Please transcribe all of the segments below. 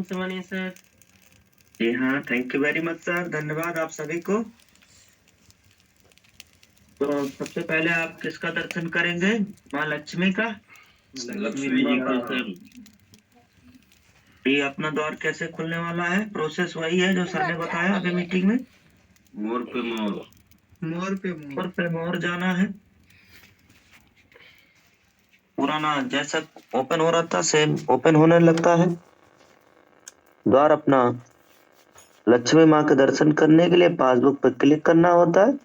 सुमनी sir. जी हाँ, thank you very much sir, धन्यवाद आप सभी को। तो सबसे पहले आप किसका दर्शन करेंगे? माँ लक्ष्मी का। लक्ष्मी जी का सर। ये अपना द्वार कैसे खुलने वाला है? प्रोसेस वही है जो सर ने बताया अभी मीटिंग में। मोर पे मोर। मोर पे मोर मोर। पे मोर जाना है। पुराना जैसा ओपन हो रहा था सेम ओपन होने लगता है द्वार। अपना लक्ष्मी माँ के दर्शन करने के लिए पासबुक पे क्लिक करना होता है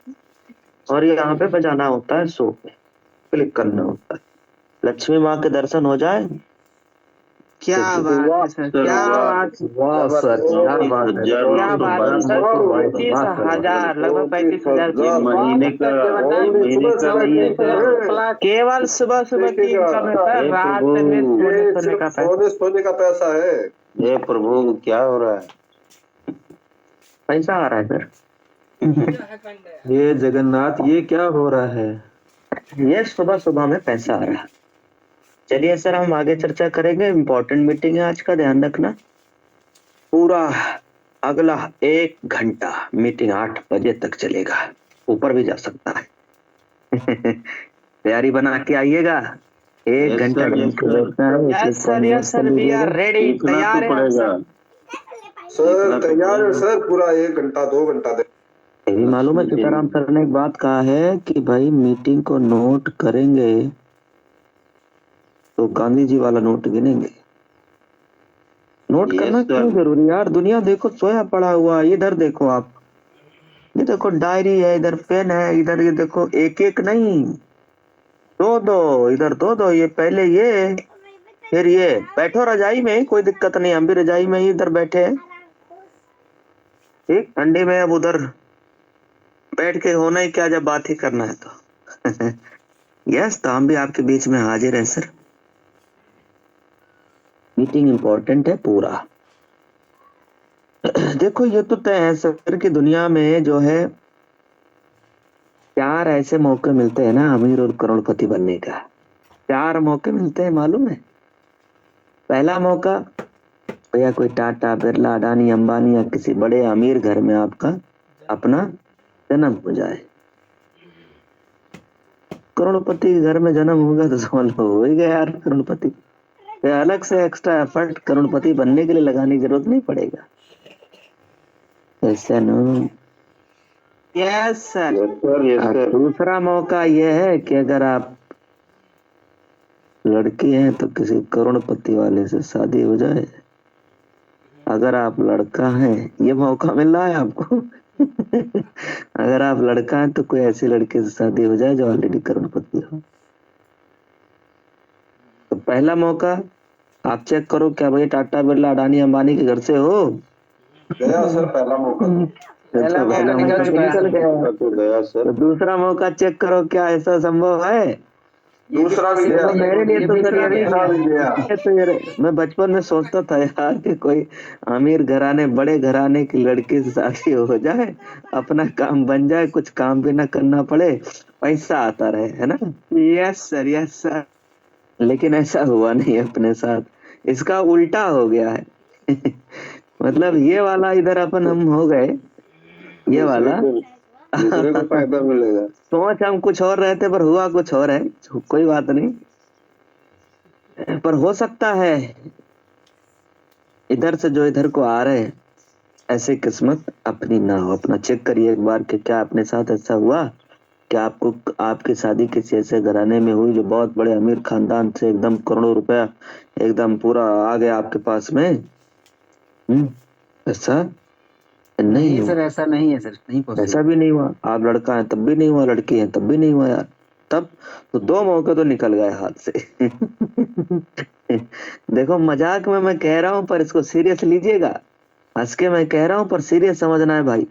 और यहाँ पे बजाना होता है, शो पे क्लिक करना होता है। लक्ष्मी माँ के दर्शन हो जाए। क्या बात है सर, क्या बात। वाह सर, क्या बात है, क्या बात है सर, 35,000 लगभग 35,000 महीने का नहीं है सर। केवल सुबह सुबह की इनकम है सर, रात में सोने का पैसा। सोने का पैसा है। ये प्रभु क्या हो रहा है? पैसा आ रहा है सर। ये जगन्नाथ, ये क्या हो रहा है? ये सुबह सुबह में पैसा आ रहा है। चलिए सर, हम आगे चर्चा करेंगे। इम्पोर्टेंट मीटिंग है आज का, ध्यान रखना। पूरा अगला 1 घंटा मीटिंग 8 बजे तक चलेगा, ऊपर भी जा सकता है। तैयारी बना के आइएगा। 1 घंटा yes sir, we are ready, तैयार है सर तैयार है सर, पूरा 1 घंटा 2 घंटा दे। ये भी मालूम है, सीताराम सर ने एक बात कहा है कि भाई मीटिंग को नोट करेंगे तो गांधी जी वाला नोट गिनेंगे। नोट करना क्यों जरूरी यार? दुनिया देखो सोया पड़ा हुआ, इधर देखो आप, ये देखो डायरी है, इधर पेन है, इधर ये देखो, एक एक नहीं, दो दो, इधर दो दो, ये पहले ये फिर ये। बैठो रजाई में, कोई दिक्कत नहीं, हम भी रजाई में ही इधर बैठे हैं। ठीक, ठंडी में अब उधर बैठ के होना ही क्या, जब बात ही करना है तो। यस, तो हम भी आपके बीच में हाजिर हैं सर। मीटिंग इंपॉर्टेंट है पूरा। देखो ये तो तय है सर की दुनिया में जो है 4 ऐसे मौके मिलते हैं ना अमीर और करोड़पति बनने का। 4 मौके मिलते हैं, मालूम है? पहला मौका, भैया कोई टाटा बिरला अडानी अंबानी या किसी बड़े अमीर घर में आपका अपना जन्म हो जाए। करोड़पति घर में जन्म होगा तो समझ लो हो ही गया यार करोड़पति। अलग से एक्स्ट्रा एफर्ट करोड़पति बनने के लिए लगाने की जरूरत नहीं पड़ेगा। ऐसा ना? Yes sir. दूसरा मौका यह है कि अगर आप लड़की हैं तो किसी करोड़पति वाले से शादी हो जाए। अगर आप लड़का हैं, ये मौका मिल रहा है आपको। अगर आप लड़का हैं तो कोई ऐसी लड़की से शादी हो जाए जो ऑलरेडी करोड़पति हो। तो पहला मौका आप चेक करो, क्या भाई टाटा बिरला अडानी अंबानी के घर से हो? गया सर पहला मौका। पहला मौका निकल गया सर। तो दूसरा मौका चेक करो, क्या ऐसा संभव है? दूसरा भी गया। मेरे लिए तो सर गया। मैं बचपन में सोचता था यार कि कोई अमीर घराने बड़े घराने की लड़की से शादी हो जाए, अपना काम बन जाए, कुछ काम भी ना करना पड़े, पैसा आता रहे, है ना? Yes sir, yes sir. लेकिन ऐसा हुआ नहीं अपने साथ, इसका उल्टा हो गया है। मतलब ये वाला इधर अपन हम हो गए, ये वाला दूसरे को फायदा मिलेगा। सोच हम कुछ और रहते पर हुआ कुछ और है। कोई बात नहीं, पर हो सकता है इधर से जो इधर को आ रहे हैं ऐसे किस्मत अपनी ना हो। अपना चेक करिए एक बार कि क्या अपने साथ ऐसा हुआ कि आपको आपकी शादी किसी ऐसे घराने में हुई जो बहुत बड़े अमीर खानदान से एकदम करोड़ों रुपया एकदम पूरा आ गया आपके पास में। ऐसा नहीं सर, ऐसा नहीं है सर, नहीं पॉसिबल। ऐसा भी नहीं हुआ। आप लड़का है तब भी नहीं हुआ, लड़की है तब भी नहीं हुआ यार। तब तो 2 मौके तो निकल गए हाथ से। देखो मजाक में मैं कह रहा हूं पर इसको सीरियस लीजिएगा। हंस के मैं कह रहा हूं पर सीरियस समझना है भाई।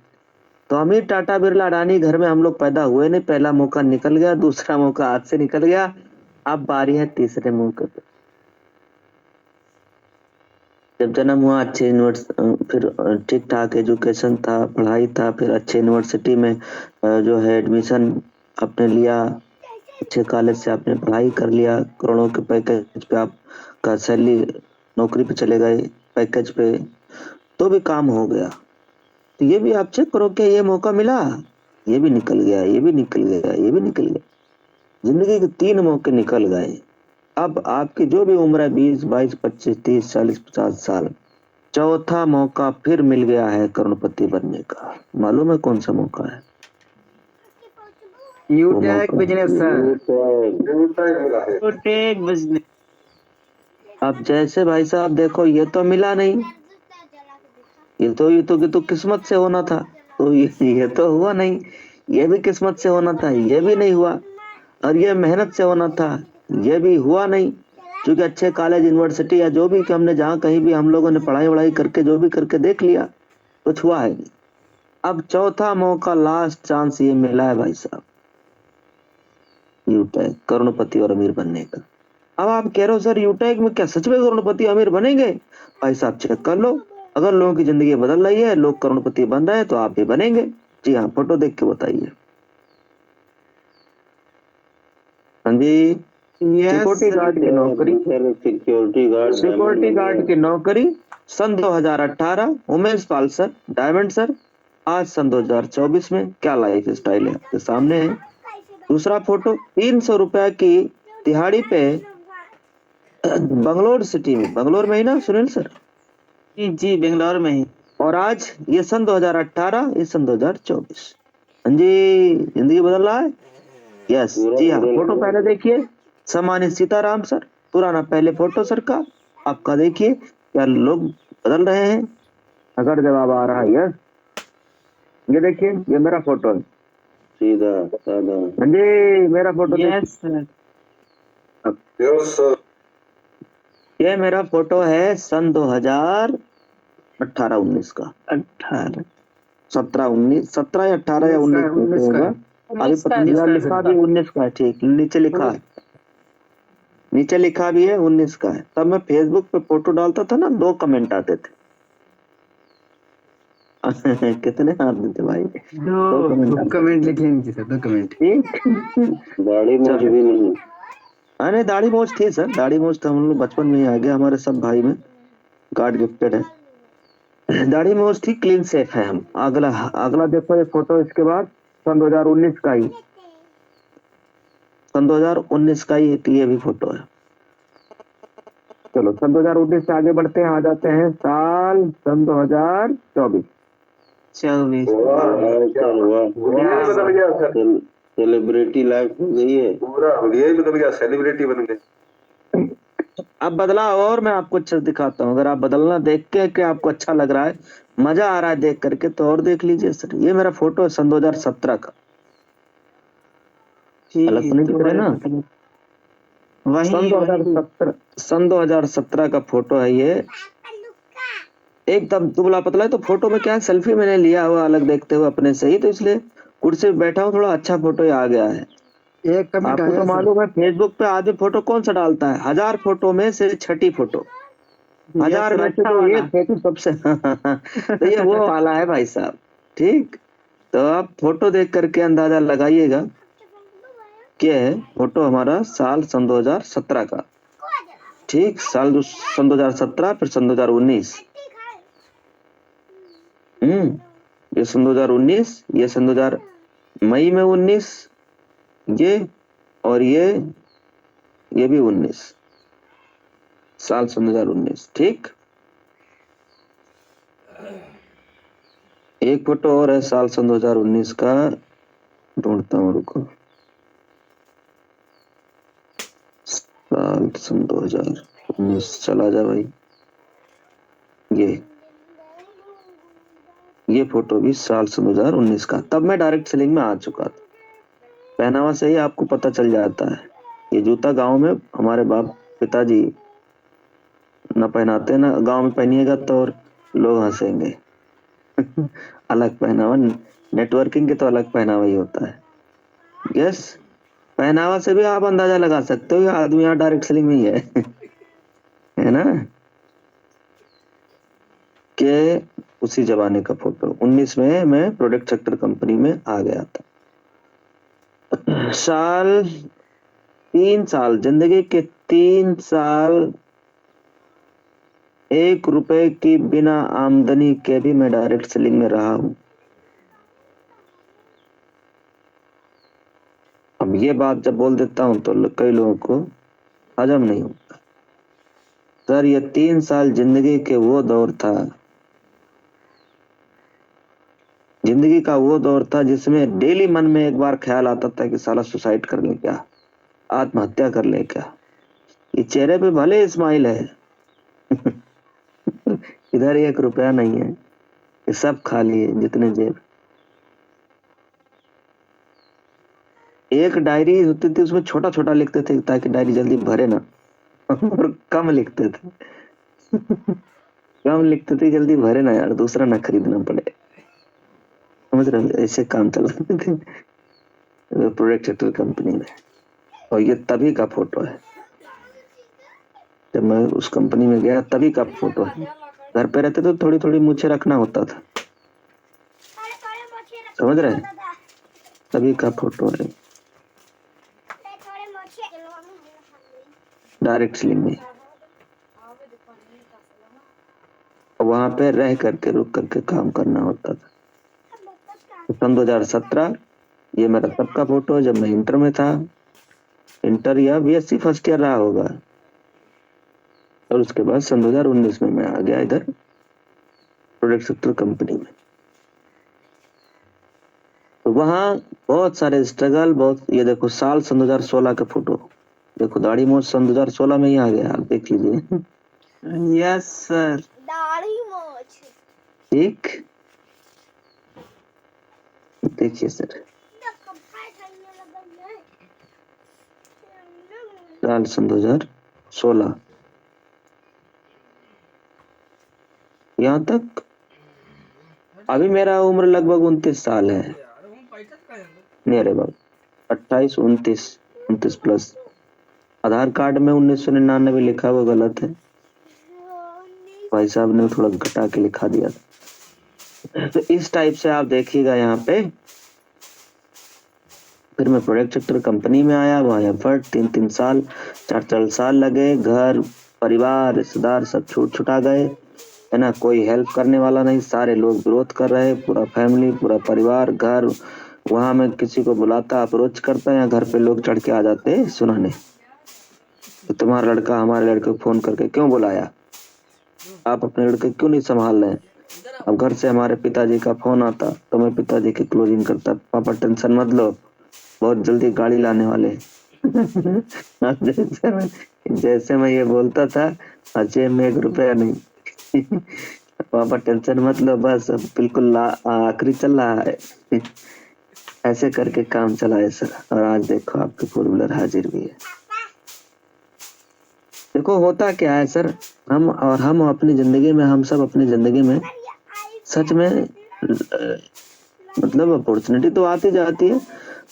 तो अमीर टाटा बिरला अडानी घर में हम लोग पैदा हुए नहीं, पहला मौका निकल गया, दूसरा मौका हाथ से निकल गया। अब बारी है तीसरे मौके पे। जब जन्म हुआ अच्छे फिर ठीक ठाक एजुकेशन था, पढ़ाई था, फिर अच्छे यूनिवर्सिटी में जो है एडमिशन आपने लिया, अच्छे कॉलेज से आपने पढ़ाई कर लिया, करोड़ों के पैकेज पे आपका सैलरी, नौकरी पे चले गए, पैकेज पे, तो भी काम हो गया। तो ये भी आप चेक करो कि ये मौका मिला, ये भी निकल गया, ये भी निकल गया, ये भी निकल गया। जिंदगी के 3 मौके निकल गए। अब आपकी जो भी उम्र है 20, 22, 25, 30, 40, 50 साल, चौथा मौका फिर मिल गया है करोड़पति बनने का। मालूम है कौन सा मौका है? यूटेक बिजनेस सर, यूटेक मिला है। यूटेक बिजनेस। अब जैसे भाई साहब देखो, ये तो मिला नहीं, ये तो किस्मत से होना था, तो ये तो हुआ नहीं। ये भी किस्मत से होना था, ये भी नहीं हुआ। और ये मेहनत से होना था, ये भी हुआ नहीं। क्योंकि अच्छे कॉलेज, यूनिवर्सिटी या जो भी कि हमने जहाँ कहीं भी हम लोगों ने पढ़ाई वढ़ाई करके जो भी करके देख लिया, कुछ हुआ है नहीं। अब चौथा मौका, लास्ट चांस ये मिला है भाई साहब, यूटेक करोड़पति और अमीर बनने का। अब आप कह रहे हो सर यूटेक में क्या सच में करोड़पति अमीर बनेंगे? भाई साहब चेक कर लो, अगर लोगों की जिंदगी बदल रही है, लोग करोड़पति बन रहे हैं, तो आप भी बनेंगे। जी हाँ, फोटो देख के बताइए। हाँ जी, सिक्योरिटी गार्ड की नौकरी, सिक्योरिटी गार्ड की नौकरी सन 2018, Umesh Pal sir, diamond sir. आज सन 2024 में क्या लाइफ स्टाइल है आपके सामने है। दूसरा फोटो 300 रुपया की दिहाड़ी पे बंगलोर सिटी में, बंगलोर में ही ना सुनील सर? जी बेंगलोर में ही। और आज ये सन 2018, ये सन 2024। हाँ जी, जिंदगी बदल रहा है। यस जी हाँ, फोटो पहले देखिए, सम्मानित सीताराम सर, पुराना पहले फोटो सर का, आपका देखिए क्या लोग बदल रहे हैं। अगर जवाब आ रहा है यस, ये देखिए, ये मेरा फोटो है, सीधा साधा। हाँ जी, मेरा photo yes sir. Yes sir. ये मेरा फोटो है सन 2018-19 का, 18 17 19 17 या 18 या 19 होगा। अभी पता नहीं, लिखा भी 19 का है। ठीक, नीचे लिखा है, नीचे लिखा भी है 19 का है। तब मैं फेसबुक पे फोटो डालता था ना, 2 कमेंट आते थे। कितने आते थे भाई? 2 कमेंट लिखे नीचे सर, 2 कमेंट। दाढ़ी मूंछ भी नहीं। अरे दाढ़ी मूंछ थी सर, दाढ़ी मूंछ तो हम लोग बचपन में ही आ गया, हमारे सब भाई में गॉड गिफ्टेड है। दाढ़ी मूंछ थी, क्लीन सेफ है हम। अगला अगला देखो ये फोटो, इसके बाद सन 2019 का ही, सन 2019 का ही ये भी फोटो है। चलो सन 2019 से आगे बढ़ते हैं, आ जाते हैं साल सन 2024। 24 बदल गया सर, सेलिब्रिटी लाइफ हो गई है पूरा हुलिया ही बदल गया, सेलिब्रिटी बन गए। अब बदला। और मैं आपको अच्छा दिखाता हूँ, अगर आप बदलना देख के आपको अच्छा लग रहा है, मजा आ रहा है देख करके, तो और देख लीजिए सर। ये मेरा फोटो है सन 2017 का, अलग तो नहीं दिख रहा है ना? सन 2017 का फोटो है ये, एकदम दुबला पतला है। तो फोटो में क्या है, सेल्फी मैंने लिया हुआ अलग देखते हुए अपने से ही, तो इसलिए कुर्सी पे बैठा हूँ, थोड़ा अच्छा फोटो आ गया है। एक कमेंट आपको तो मालूम है फेसबुक पे आदमी फोटो कौन सा डालता है, 1000 फोटो में से छठी फोटो, 1000 में से तो एक फोटो सबसे तो ये वो वाला है भाई साहब। ठीक, तो आप फोटो देख करके अंदाजा लगाइएगा कि फोटो हमारा साल सन 2017 का। ठीक, सन 2017, फिर सन 2019, ये सन 2019, ये सन 2000 मई में 19, ये और ये भी 19 साल सन 2019। ठीक, एक फोटो और है साल सन 2019 का, ढूंढता हूँ, रुको। साल सन 2019 चला जा भाई। ये फोटो भी साल सन 2019 का, तब मैं डायरेक्ट सेलिंग में आ चुका था। पहनावा से ही आपको पता चल जाता है। ये जूता गांव में हमारे बाप पिताजी न पहनाते, ना गांव में पहनिएगा तो और लोग हंसेंगे। अलग पहनावा, नेटवर्किंग के तो अलग पहनावा ही होता है। यस, पहनावा से भी आप अंदाजा लगा सकते हो ये आदमी यहाँ डायरेक्ट सेलिंग में ही है। है ना? के उसी जमाने का फोटो, 19 में मैं प्रोडक्ट सेक्टर कंपनी में आ गया था। साल 3 साल, जिंदगी के 3 साल 1 रुपए की बिना आमदनी के भी मैं डायरेक्ट सेलिंग में रहा हूं। अब ये बात जब बोल देता हूं तो कई लोगों को हजम नहीं होता। सर ये 3 साल जिंदगी के वो दौर था, जिंदगी का वो दौर था जिसमें डेली मन में एक बार ख्याल आता था कि साला सुसाइड कर ले क्या, आत्महत्या कर ले क्या। ये चेहरे पे भले स्माइल है इधर 1 रुपया नहीं है, ये सब खाली है जितने जेब। एक डायरी होती थी उसमें छोटा छोटा लिखते थे ताकि डायरी जल्दी भरे ना और कम लिखते थे कम लिखते थे जल्दी भरे ना यार, दूसरा ना खरीदना पड़े। समझ रहे हो? ऐसे काम चलाते थे प्रोडक्ट सेक्टर कंपनी में। और ये तभी का फोटो है, जब मैं उस कंपनी में गया तभी का फोटो है। घर पे रहते तो थोड़ी थोड़ी मूछें रखना होता था, समझ रहे हैं? तभी का फोटो है डायरेक्ट सेलिंग में। वहां पे रह करके रुक करके काम करना होता था। सन 2017 ये मेरा तब का फोटो है जब मैं इंटर में था, इंटर या बीएससी फर्स्ट ईयर रहा होगा। और उसके बाद सन 2019 में मैं आ गया इधर प्रोडक्ट सेक्टर कंपनी में। तो वहाँ बहुत सारे स्ट्रगल, बहुत, ये देखो साल सन 2016 का फोटो, देखो दाढ़ी मूंछ सन 2016 में ही आ गया, आप देख लीजिए। Yes sir. दाढ़ी मूंछ ठीक, देखिए सर साल सन 2016 यहाँ तक। अभी मेरा उम्र लगभग 29 साल है। नहीं अरे बाबू 28 29 प्लस। आधार कार्ड में 1999 लिखा हुआ गलत है, भाई साहब ने थोड़ा घटा के लिखा दिया। तो इस टाइप से आप देखिएगा यहाँ पे। फिर मैं प्रोडक्ट सेक्टर कंपनी में आया, वहाँ एफर्ट 3 साल 4 साल लगे। घर परिवार रिश्तेदार सब छूटा गए, है ना। कोई हेल्प करने वाला नहीं, सारे लोग विरोध कर रहे, पूरा फैमिली पूरा परिवार घर। वहां मैं किसी को बुलाता, अप्रोच करता, या घर पे लोग चढ़ के आ जाते सुनाने, तो तुम्हारा लड़का हमारे लड़के को फोन करके क्यों बुलाया, आप अपने लड़के क्यों नहीं संभाल रहे। अब घर से हमारे पिताजी का फोन आता तो मैं पिताजी की क्लोजिंग करता, पापा टेंशन मत लो बहुत जल्दी गाड़ी लाने वाले जैसे मैं ये बोलता था जेब में 1 रुपया नहीं पापा टेंशन मत लो बस अब बिल्कुल आखिरी चल रहा है ऐसे करके काम चला है सर। और आज देखो आपके 4 व्हीलर हाजिर भी है। देखो होता क्या है सर, हम अपनी जिंदगी में, हम सब अपनी जिंदगी में सच में मतलब अपॉर्चुनिटी तो आती जाती है,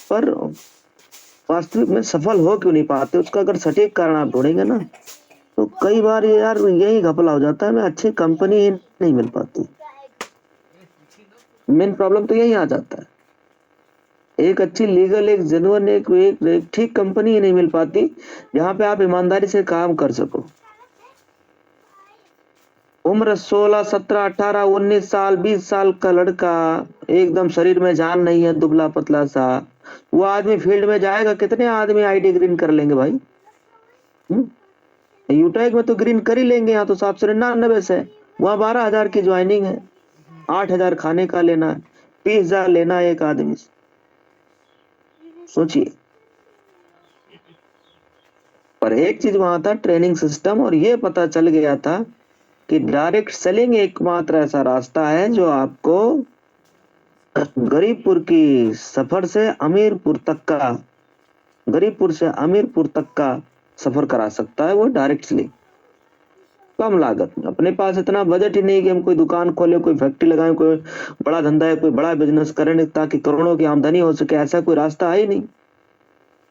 पर वास्तविक में सफल हो क्यों नहीं पाते, उसका अगर सटीक कारण आप ढूंढेंगे ना तो कई बार यार यही घपला हो जाता है, मैं अच्छी कंपनी ही नहीं मिल पाती। मेन प्रॉब्लम तो यही आ जाता है, एक अच्छी लीगल, एक जेन्युइन, एक ठीक कंपनी ही नहीं मिल पाती जहां पे आप ईमानदारी से काम कर सको। उम्र 16, 17, 18, 19 साल, 20 साल का लड़का, एकदम शरीर में जान नहीं है, दुबला पतला सा, वो आदमी फील्ड में जाएगा, कितने आदमी आईडी ग्रीन कर लेंगे भाई। यूटेक में तो ग्रीन कर ही लेंगे, यहाँ तो 799 से, वहाँ 12,000 की ज्वाइनिंग है, 8,000 खाने का लेना है, 20,000 लेना है एक आदमी से। सोचिए। पर एक चीज वहां था, ट्रेनिंग सिस्टम, और ये पता चल गया था कि डायरेक्ट सेलिंग एकमात्र ऐसा रास्ता है जो आपको गरीबपुर की सफर से अमीरपुर तक का सफर करा सकता है, वो डायरेक्ट सेलिंग कम लागत में। अपने पास इतना बजट ही नहीं कि हम कोई दुकान खोले, कोई फैक्ट्री लगाएं, कोई बड़ा धंधा है, कोई बड़ा बिजनेस करें ताकि करोड़ों की आमदनी हो सके, ऐसा कोई रास्ता है ही नहीं।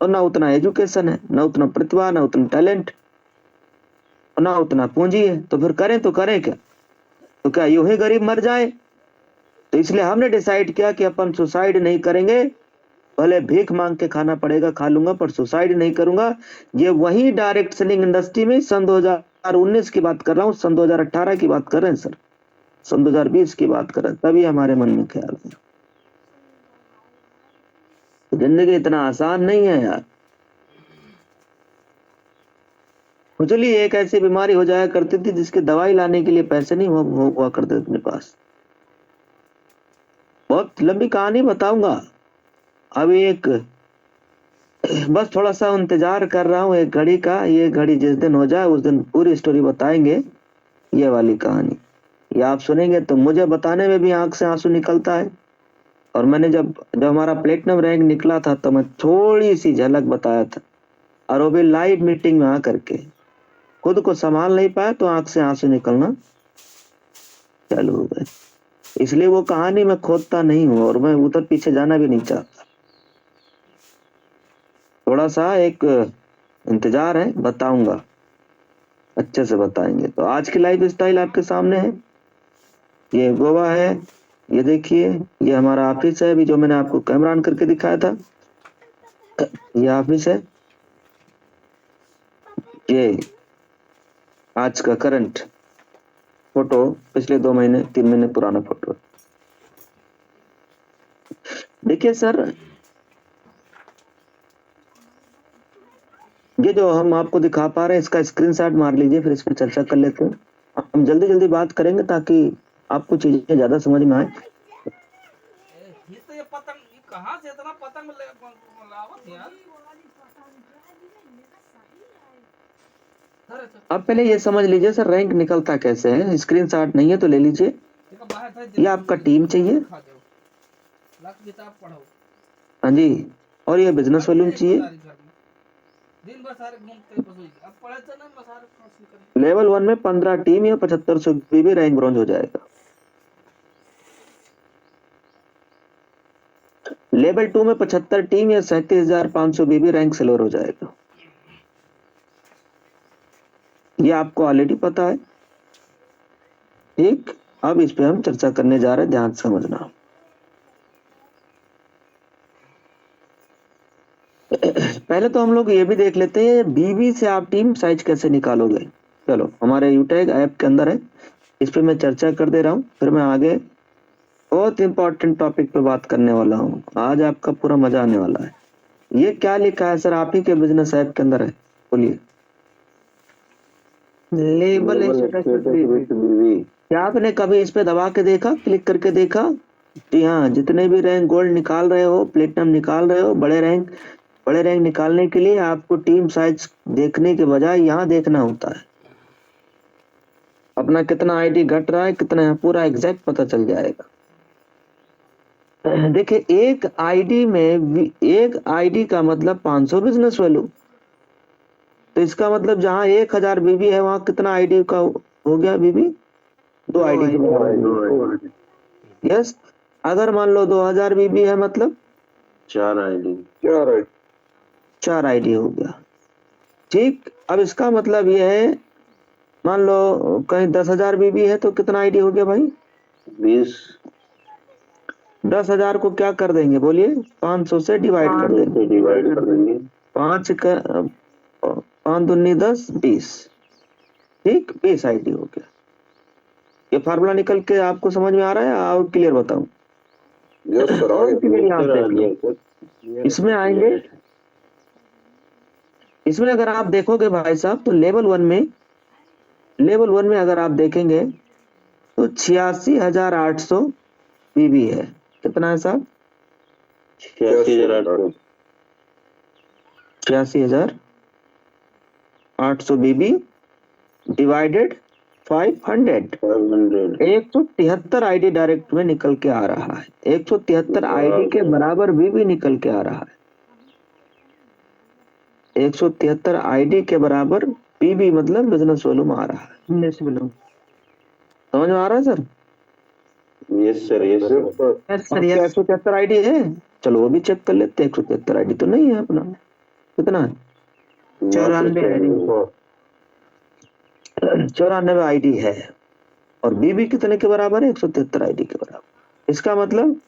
और ना उतना एजुकेशन है, ना उतना प्रतिभा, ना उतना टैलेंट, ना उतना पूंजी है, तो फिर करें तो करें क्या, तो क्या यूं ही गरीब मर जाए। तो इसलिए हमने डिसाइड किया कि अपन सुसाइड नहीं करेंगे, भले भीख मांग के खाना पड़ेगा खा लूंगा, पर सुसाइड नहीं करूंगा। ये वही डायरेक्ट सेलिंग इंडस्ट्री में सन 2000 2019 की बात कर रहा हूँ, सन 2018 की बात कर रहे हैं सर, सन 2020 की बात कर रहे हैं, तभी हमारे मन में ख्याल है। जिंदगी इतना आसान नहीं है यार। खुजली एक ऐसी बीमारी हो जाया करती थी जिसकी दवाई लाने के लिए पैसे नहीं हुआ करते अपने पास। बहुत लंबी कहानी बताऊंगा, अभी एक बस थोड़ा सा इंतजार कर रहा हूँ एक घड़ी का। ये घड़ी जिस दिन हो जाए उस दिन पूरी स्टोरी बताएंगे। ये वाली कहानी ये आप सुनेंगे तो मुझे बताने में भी आंख से आंसू निकलता है। और मैंने जब हमारा प्लेटिनम रैंक निकला था तो मैं थोड़ी सी झलक बताया था, और वो भी लाइव मीटिंग में आकर के। खुद को संभाल नहीं पाया तो आंख से आंसू निकलना चालू हो गए। इसलिए वो कहानी मैं खोदता नहीं हूँ और मैं उधर पीछे जाना भी नहीं चाहता। थोड़ा सा एक इंतजार है, बताऊंगा, अच्छे से बताएंगे। तो आज की लाइफ स्टाइल आपके सामने है। ये गोवा है, ये देखिए, ये हमारा ऑफिस है अभी जो मैंने आपको कैमरा ऑन करके दिखाया था, ये ऑफिस है। ये आज का करंट फोटो, पिछले 2 महीने 3 महीने पुराना फोटो। देखिए सर, ये जो हम आपको दिखा पा रहे हैं इसका स्क्रीनशॉट मार लीजिए, फिर इस पर चर्चा कर लेते हैं। हम जल्दी जल्दी बात करेंगे ताकि आपको चीजें ज्यादा समझ में आए। ये पतंग कहाँ से इतना पतंग लावत यार? आप पहले ये समझ लीजिए सर, रैंक निकलता कैसे है। स्क्रीनशॉट नहीं है तो ले लीजिए। ये आपका टीम चाहिए, किताब पढ़ो। हाँ जी, और ये बिजनेस वॉल्यूम चाहिए। दिन भर सारे घूमते अब पढ़े तो ना सारे। लेवल 1 में 15 टीम या 7500 बीबी रैंक ब्रॉन्ज हो जाएगा। लेवल 2 में 75 टीम या 37,500 बीबी रैंक सिल्वर हो जाएगा। ये आपको ऑलरेडी पता है, ठीक। अब इस पे हम चर्चा करने जा रहे हैं, ध्यान से समझना। पहले तो हम लोग ये भी देख लेते हैं बीबी से आप टीम साइज कैसे निकालोगे। चलो, हमारे यूटैग ऐप के अंदर है, इस पे मैं चर्चा कर दे रहा हूँ, फिर मैं आगे बहुत इंपॉर्टेंट टॉपिक पे बात करने वाला हूँ। आज आपका पूरा मजा आने वाला है। ये क्या लिखा है सर आप ही के बिजनेस ऐप के अंदर है, बोलिए। लेबल क्या आपने कभी इस पे दबा के देखा, क्लिक करके देखा? जी हाँ, जितने भी रैंक गोल्ड निकाल रहे हो, प्लेटिनम निकाल रहे हो, बड़े रैंक निकालने के लिए आपको टीम साइज देखने के बजाय यहाँ देखना होता है। अपना कितना आईडी घट रहा है, कितना है, पूरा एग्जैक्ट पता चल जाएगा। देखिए, एक आईडी का मतलब 500 बिजनेस वैल्यू। तो इसका मतलब जहाँ 1000 बीबी है वहां कितना आईडी का हो गया बीबी? 2 आईडी। यस, अगर मान लो 2000 बीबी है मतलब 4 आईडी। 4 आईडी हो गया, ठीक। अब इसका मतलब ये है, मान लो कहीं 10,000 बीबी है तो कितना आईडी हो गया भाई? 20। 10,000 को क्या कर देंगे बोलिए? 500 से डिवाइड कर देंगे। 5 दूनी 10, 20, ठीक। 20 आईडी हो गया। ये फार्मूला निकल के आपको समझ में आ रहा है और क्लियर बताऊं? यस सर, इसमें आएंगे, इसमें अगर आप देखोगे भाई साहब तो लेवल 1 में अगर आप देखेंगे तो 86,800 बीबी है। कितना है साहब? 86,800 बीबी डिवाइडेड 500। 173 आईडी डायरेक्ट में निकल के आ रहा है। 173 आईडी के बराबर बीबी निकल के आ रहा है। 173 आईडी के बराबर बीबी मतलब बिजनेस वॉल्यूम आ रहा है। समझ में आ रहा है sir? Yes sir, yes sir. 173 ID है, चलो वो भी चेक कर लेते हैं। 173 आईडी तो नहीं है अपना, कितना है? 94 आईडी है, और बीबी कितने के बराबर है? 173 आईडी के बराबर। इसका मतलब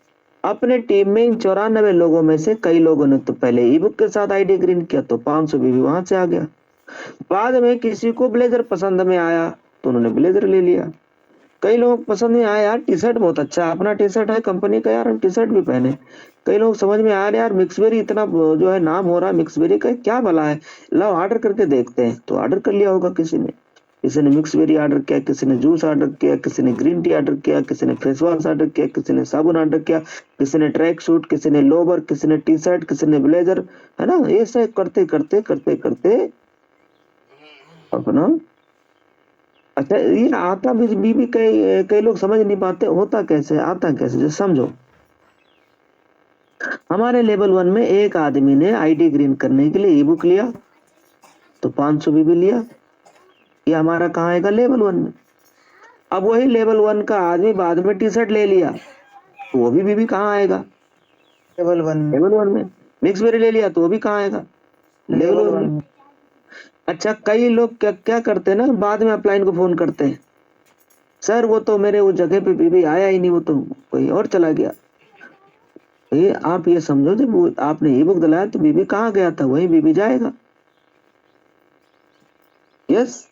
अपने टीम में इन 94 लोगों में से कई लोगों ने तो पहले ई बुक के साथ आईडी ग्रीन किया तो 500 बीबी वहां से आ गया। बाद में किसी को ब्लेजर पसंद में आया तो उन्होंने ब्लेजर ले लिया। कई लोग पसंद में आया यार टी शर्ट बहुत अच्छा है, अपना टी शर्ट है कंपनी का, यार हम टी शर्ट भी पहने। कई लोग समझ में आ रहे यार मिक्सवेरी इतना जो है नाम हो रहा है मिक्सवेरी का, क्या भला है, लाओ ऑर्डर करके देखते हैं, तो ऑर्डर कर लिया होगा किसी ने मिक्सवेरी ऑर्डर किया, किसी ने जूस ऑर्डर किया, किसी ने ग्रीन टी ऑर्डर किया, किसी ने फेस वॉश ऑर्डर किया, किसी ने साबुन ऑर्डर किया, किसी ने ट्रैक सूट, किसी ने लोवर, किसी ने टी शर्ट, किसी ने ब्लेजर, है ना। ये सब करते करते करते करते अपना अच्छा ये आता भी कई कई लोग समझ नहीं पाते होता कैसे, आता कैसे। जो समझो हमारे लेवल 1 में एक आदमी ने आईडी ग्रीन करने के लिए ई बुक लिया तो 500 बीबी लिया, ये हमारा कहाँ आएगा लेवल 1 में। अब वही लेवल 1 का आदमी बाद में टी शर्ट ले लिया तो वो भी बीबी कहाँ आएगा लेवल 1 में। लेवल 1 में। मिक्सवेरी ले लिया तो वो भी कहाँ आएगा लेवल 1 में। अच्छा कई लोग क्या करते हैं ना, बाद में अपलाइन को फोन करते हैं, सर वो तो मेरे उस जगह पे बीबी आया ही नहीं, वो तो कोई और चला गया। ये आप ये समझो जब वो आपने ई बुक दिलाया तो बीबी कहाँ गया था, वही बीबी जाएगा। यस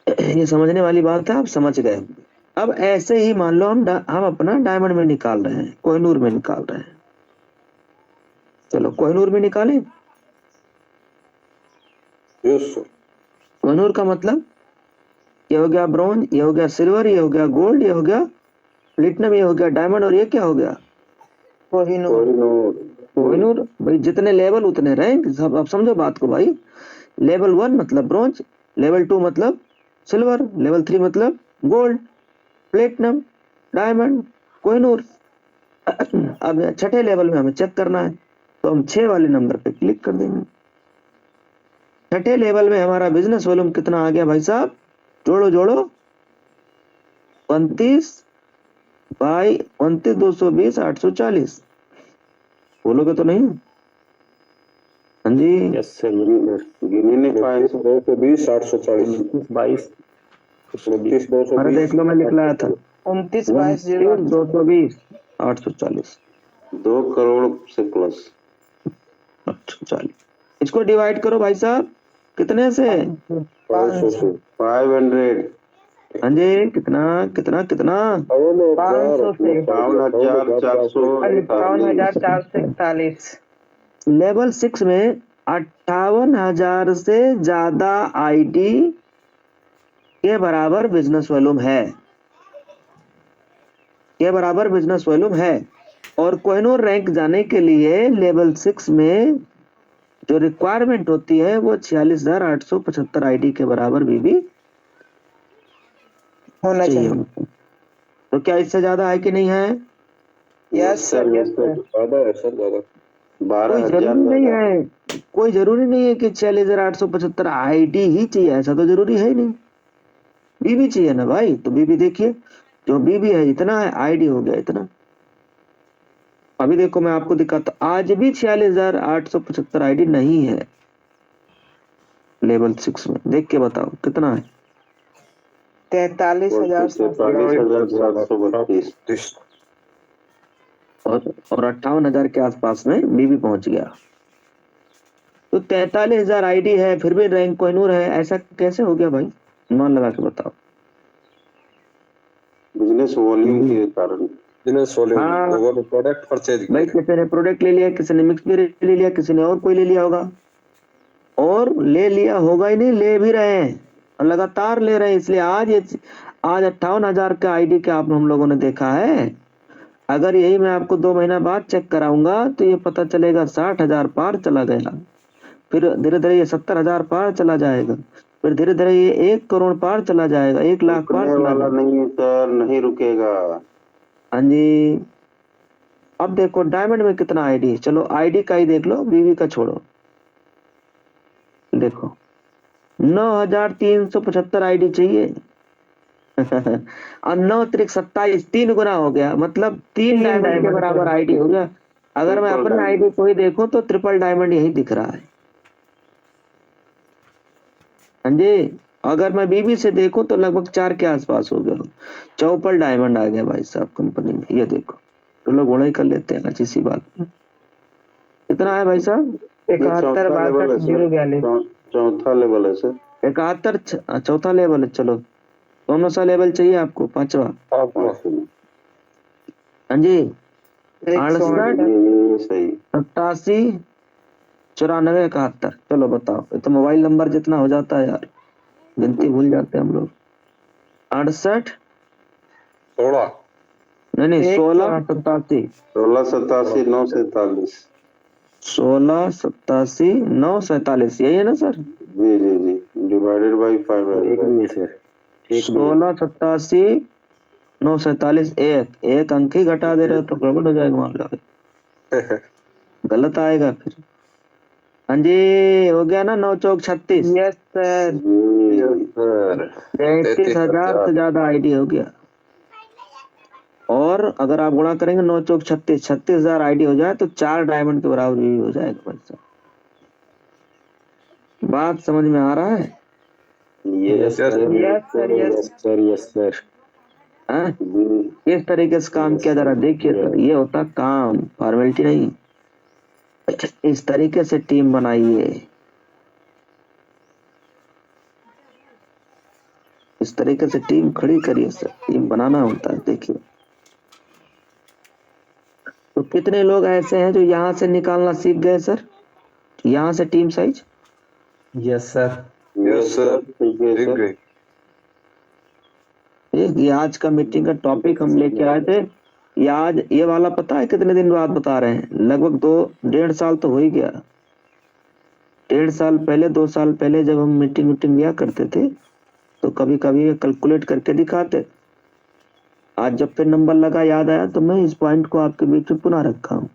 ये समझने वाली बात है, आप समझ गए। अब ऐसे ही मान लो हम अपना डायमंड में निकाल रहे हैं, कोहिनूर में निकाल रहे हैं, चलो कोहिनूर में निकालें। Yes sir. कोहिनूर का मतलब ये हो गया ब्रॉन्ज, ये हो गया सिल्वर, ये हो गया गोल्ड, ये हो गया प्लेटिनम, ये हो गया डायमंड, और ये क्या हो गया कोहिनूर। कोहिनूर। भाई जितने लेवल उतने रैंक, सब अब समझो बात को भाई। लेवल 1 मतलब ब्रॉन्ज, लेवल 2 मतलब सिल्वर, लेवल 3 मतलब गोल्ड, प्लेटिनम, डायमंड, कोहिनूर। अब छठे लेवल में हमें चेक करना है तो हम 6 वाले नंबर पे क्लिक कर देंगे। छठे लेवल में हमारा बिजनेस वॉल्यूम कितना आ गया भाई साहब, जोड़ो 29 बाई 29 220 840। बोलोगे तो नहीं? हाँ जी यस सर गिने नहीं पाए सर। 220 840 22 29 अरे देख लो मैं लिख लाया था 29 22 0 220 840 2 करोड़ से प्लस 840। इसको डिवाइड करो भाई साहब कितने से, 500 से 500 हाँ जी कितना कितना कितना 500 से 54,441। लेवल 6 में 58,000 से ज्यादा आईडी के बराबर बिजनेस वॉल्यूम है, के बराबर बिजनेस वॉल्यूम है। और कोहिनूर रैंक जाने के लिए लेवल 6 में जो रिक्वायरमेंट होती है वो 46,875 आईडी के बराबर भी होना चाहिए चाहिए। उनको। तो क्या इससे ज्यादा है कि नहीं है? Yes sir yes sir. ज्यादा है सर, ज्यादा। कोई 12,000 जरूरी नहीं है, कोई जरूरी नहीं है कि 46,875 आईडी ही चाहिए, ऐसा तो जरूरी है ही नहीं। बीबी चाहिए ना भाई, तो बीबी देखिए जो बीबी है इतना है, आईडी हो गया इतना। अभी देखो मैं आपको दिखाता, आज भी 46,875 आईडी नहीं है लेवल 6 में। देख के बताओ कितना है? 43,732 और 58,000 के आसपास में बीबी पहुंच गया। तो 43,000 आईडी है फिर भी रैंक कोहिनूर है, ऐसा कैसे हो गया भाई? मान लगा के बताओ। बिजनेस वॉल्यूम के कारण। बिजनेस वॉल्यूम हाँ। Over product purchase. भाई किसी ने प्रोडक्ट ले लिया, किसी ने मिक्स भी ले लिया, किसी ने और कोई ले लिया होगा, और ले लिया होगा ही नहीं, ले भी रहे हैं और लगातार ले रहे हैं। इसलिए आज 58,000 का आईडी का आप हम लोगों ने देखा है। अगर यही मैं आपको 2 महीना बाद चेक कराऊंगा तो ये पता चलेगा 60,000 पार चला गया, फिर धीरे धीरे ये 70,000 पार चला जाएगा, फिर धीरे धीरे ये 1 करोड़ पार चला जाएगा, 1 लाख पार रुकने चला वाला जाएगा। नहीं सर, नहीं रुकेगा। हाँ जी। अब देखो डायमंड में कितना आईडी, चलो आईडी का ही देख लो, बीवी का छोड़ो। देखो 9,375 आईडी चाहिए और 9 त्रिक 27, 3 गुना हो गया, मतलब 3 डायमंड के बराबर आईडी हो गया। अगर मैं अपने आईडी को ही देखूं तो ट्रिपल डायमंड यही दिख रहा है। हाँ जी। अगर मैं बीबी से देखूं तो लगभग 4 के आसपास हो गया, चौपल डायमंड आ गया भाई साहब कंपनी में। ये देखो तो लोग गुणा ही कर लेते हैं अच्छी सी बात। कितना है भाई साहब? 71 62 0 42 चौथा लेवल है सर। 71 चौथा लेवल है। चलो कौन सा लेवल चाहिए आपको? 5वां। हाँ जी। 68 ये सही। 87 94 71। चलो बताओ, ये तो मोबाइल नंबर जितना हो जाता है यार, गिनती भूल जाते हैं हम लोग। 68 16 नहीं 16 87 16 87 9 47। 16 87 9 47 यही है ना सर? जी जी जी, डिवाइडेड बाई 5 है सर। 16 87 9 47। एक अंक ही घटा दे रहे हो तो गड़बड़ हो जाएगा मामला, गलत आएगा फिर। हाँ जी, हो गया ना? 9 चौक 36। Yes sir. सर 33,000 से ज्यादा आईडी हो गया। और अगर आप गुणा करेंगे 9 चौक 36, 36,000 आईडी हो जाए तो 4 डायमंड के बराबर भी हो जाएगा भाई साहब। बात समझ में आ रहा है? Yes sir. Yes sir. Yes हाँ? किस तरीके से काम किया, जरा देखिए सर। ये होता काम, फॉर्मेलिटी नहीं। इस तरीके से टीम बनाइए, इस तरीके से टीम खड़ी करिए सर। टीम बनाना होता है। देखिए तो कितने लोग ऐसे हैं जो यहाँ से निकालना सीख गए सर, यहाँ से team size? Yes sir. Yes sir ठीक है। ये आज का मीटिंग का टॉपिक हम लेके आए थे। ये आज ये वाला पता है कितने दिन बाद बता रहे हैं? लगभग 2-1.5 साल तो हो ही गया। 1.5 साल पहले, 2 साल पहले जब हम मीटिंग लिया करते थे तो कभी कभी कैलकुलेट करके दिखाते। आज जब फिर नंबर लगा, याद आया तो मैं इस पॉइंट को आपके बीच में पुनः रखा हूँ।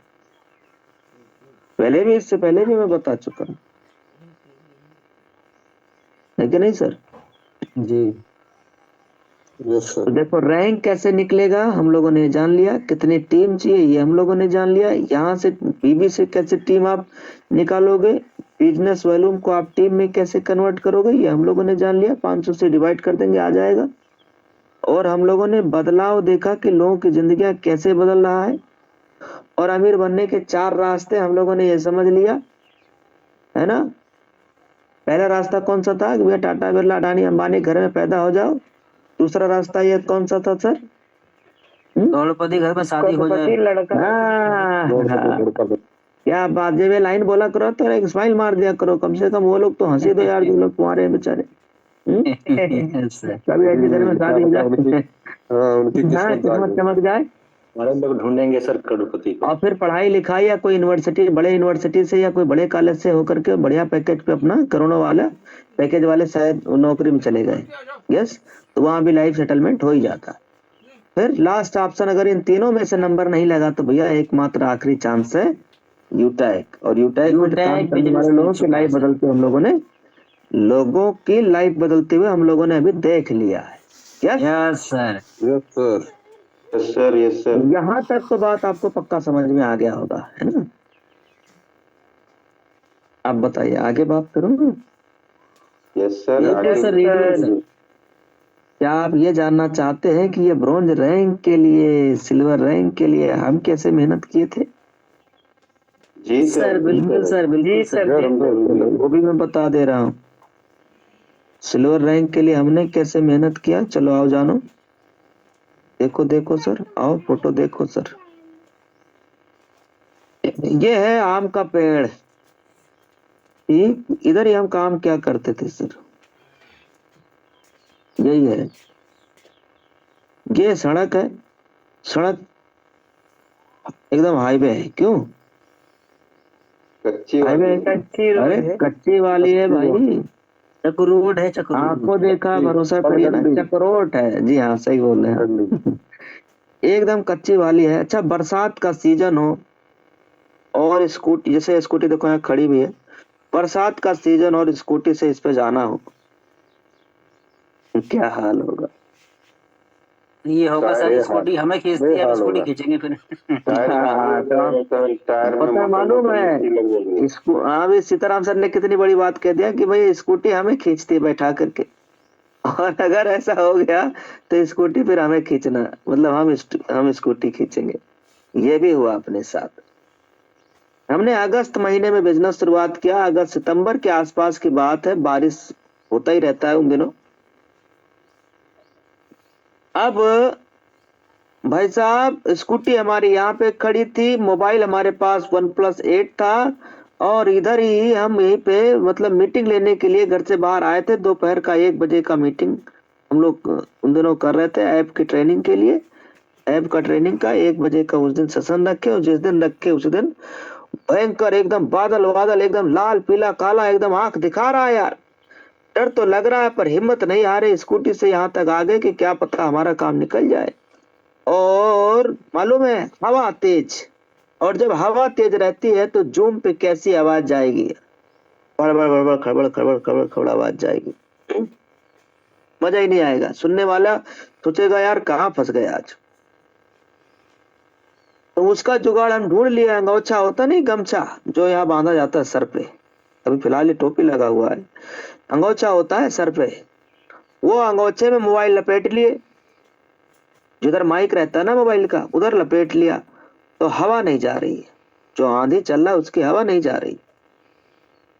पहले भी, इससे पहले भी मैं बता चुका हूँ, है कि नहीं सर? जी। यस तो सर। देखो रैंक कैसे निकलेगा हम लोगों ने जान लिया, कितनी टीम चाहिए ये हम लोगों ने जान लिया। यहाँ से पीबी से कैसे टीम आप निकालोगे, बिजनेस वॉल्यूम को आप टीम में कैसे कन्वर्ट करोगे ये हम लोगों ने जान लिया। 500 से डिवाइड कर देंगे, आ जाएगा। और हम लोगों ने बदलाव देखा कि लोगों की जिंदगियां कैसे बदल रहा है, और अमीर बनने के 4 रास्ते हम लोगों ने ये समझ लिया, है ना? पहला रास्ता कौन सा था कि भैया टाटा बिरला अडानी अंबानी घर में पैदा हो जाओ। दूसरा रास्ता ये कौन सा था सर? करोड़पति घर में शादी हो जाए। लड़का। क्या बात, जब ये लाइन बोला करो तो एक स्माइल मार दिया करो, कम से कम वो लोग तो हंसी दो यार जो लोग तुम्हारे हैं बेचारे। कभी ऐसे घर में शादी हो जाए, हाँ उनकी हाँ, किस्मत चमक जाए। हमारे लोग ढूंढेंगे सर करोड़पति को। और फिर पढ़ाई लिखाई या कोई यूनिवर्सिटी, बड़े यूनिवर्सिटी से या कोई बड़े कॉलेज से होकर के बढ़िया पैकेज पे, अपना करोड़ों वाला पैकेज वाले शायद नौकरी में चले गए, यस, तो वहां भी लाइफ सेटलमेंट हो ही जाता। फिर लास्ट ऑप्शन, अगर इन तीनों में से नंबर नहीं लगा तो भैया एकमात्र आखिरी चांस है यूटैक। और यूटैक में काम करने वाले लोगों की लाइफ बदलते हम लोगों ने, लोगों की लाइफ बदलते हुए हम लोगों ने अभी देख लिया है। क्या? Yes sir. Yes sir. Yes sir. Yes sir. यहाँ तक तो बात आपको पक्का समझ में आ गया होगा, है ना? आप बताइए, आगे बात करूँ? Yes sir. Yes sir. क्या आप ये जानना चाहते हैं कि ये ब्रॉन्ज रैंक के लिए, सिल्वर रैंक के लिए हम कैसे मेहनत किए थे? जी सर बिल्कुल सर, बिल्कुल सर। वो भी मैं बता दे रहा हूँ। सिल्वर रैंक के लिए हमने कैसे मेहनत किया, चलो आओ जानो। देखो सर, आओ फोटो देखो सर। ये है आम का पेड़। इधर ही हम काम क्या करते थे सर, यही है। ये सड़क है, सड़क एकदम हाईवे है। क्यों कच्ची हाईवे? अरे कच्ची वाली है भाई, चक्रोट है, चक्रोट। आंखों देखा भरोसा करिए ना, चक्रोट है। जी हाँ, सही बोल रहे हैं। एकदम कच्ची वाली है। अच्छा, बरसात का सीजन हो और स्कूटी, जैसे स्कूटी देखो यहाँ खड़ी भी है, बरसात का सीजन और स्कूटी से इस पे जाना हो, क्या हाल होगा? ये होगा सर, स्कूटी हमें खींचती है, स्कूटी खींचेंगे फिर। पता मालूम है इसको? हाँ भी सीताराम सर ने कितनी बड़ी बात कह दिया कि भाई स्कूटी हमें खींचती है बैठा करके, और अगर ऐसा हो गया तो स्कूटी फिर हमें खींचना, मतलब हम स्कूटी खींचेंगे। ये भी हुआ अपने साथ। हमने अगस्त महीने में बिजनेस शुरुआत किया। अगस्त सितंबर के आसपास की बात है, बारिश होता ही रहता है उन दिनों। अब भाई साहब स्कूटी हमारी यहाँ पे खड़ी थी, मोबाइल हमारे पास OnePlus 8 था, और इधर ही हम यहीं पे मतलब मीटिंग लेने के लिए घर से बाहर आए थे। दोपहर का 1 बजे का मीटिंग हम लोग उन दिनों कर रहे थे ऐप की ट्रेनिंग के लिए। ऐप का ट्रेनिंग का 1 बजे का उस दिन सेशन रखे, और जिस दिन रखे उस दिन भयंकर एकदम बादल बादल, एकदम लाल पीला काला, एकदम आंख दिखा रहा है यार। डर तो लग रहा है पर हिम्मत नहीं आ रही स्कूटी से यहाँ तक आ गए कि क्या पता हमारा काम निकल जाए। और मालूम है हवा तेज, और जब हवा तेज रहती है तो जूम पे कैसी आवाज जाएगी, बड़बड़ बड़बड़ खड़बड़ खड़बड़ खड़बड़ खड़बड़ आवाज जाएगी। मजा ही नहीं आएगा। सुनने वाला सोचेगा यार कहाँ फंस गए आज। तो उसका जुगाड़ हम ढूंढ लिया। अंगोछा होता नहीं, गमछा जो यहाँ बांधा जाता है सर पे, अभी फिलहाल ये टोपी लगा हुआ है, अंगोछा होता है सर पे, वो अंगोछे में मोबाइल लपेट लिए, जिधर माइक रहता है ना मोबाइल का उधर लपेट लिया, तो हवा नहीं जा रही है। जो आंधी चल रहा है उसकी हवा नहीं जा रही।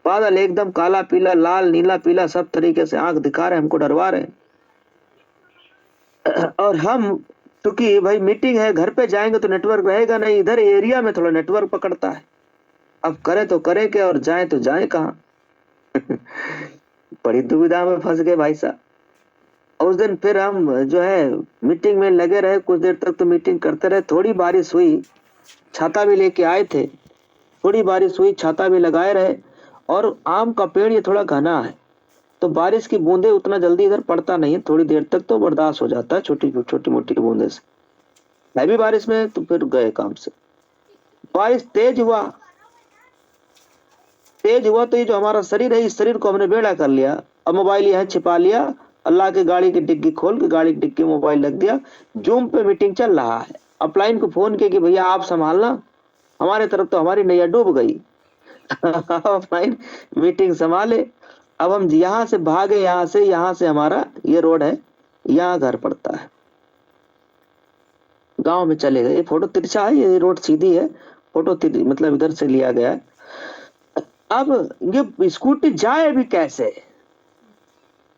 बादल एकदम काला पीला लाल नीला पीला सब तरीके से आंख दिखा रहे, हमको डरवा रहे। और हम क्योंकि भाई मीटिंग है, घर पे जाएंगे तो नेटवर्क रहेगा नहीं, इधर एरिया में थोड़ा नेटवर्क पकड़ता है। अब करे तो करे क्या और जाए तो जाए कहाँ। बड़ी दुविधा में फंस गए भाई साहब। उस दिन फिर हम जो है मीटिंग में लगे रहे, कुछ देर तक तो मीटिंग करते रहे। थोड़ी बारिश हुई, छाता भी लेके आए थे, थोड़ी बारिश हुई छाता भी लगाए रहे, और आम का पेड़ ये थोड़ा घना है तो बारिश की बूंदे उतना जल्दी इधर पड़ता नहीं है, थोड़ी देर तक तो बर्दाश्त हो जाता है छोटी छोटी मोटी बूंदे से। मैं भी बारिश में तो फिर गए काम से। बारिश तेज हुआ तो ये जो हमारा शरीर है इस शरीर को हमने बेड़ा कर लिया। अब मोबाइल यहाँ छिपा लिया, अल्लाह के गाड़ी की डिग्गी खोल के गाड़ी की डिग्गी मोबाइल रख दिया। जूम पे मीटिंग चल रहा है। अपलाइन को फोन किया कि भैया आप संभालना, हमारे तरफ तो हमारी नैया डूब गई। अपलाइन मीटिंग संभाले। अब हम यहाँ से भागे, यहाँ से हमारा ये रोड है, यहाँ घर पड़ता है, गांव में चले गए। ये फोटो तिरछा है, ये रोड सीधी है, फोटो मतलब इधर से लिया गया है। अब ये स्कूटी जाए भी कैसे,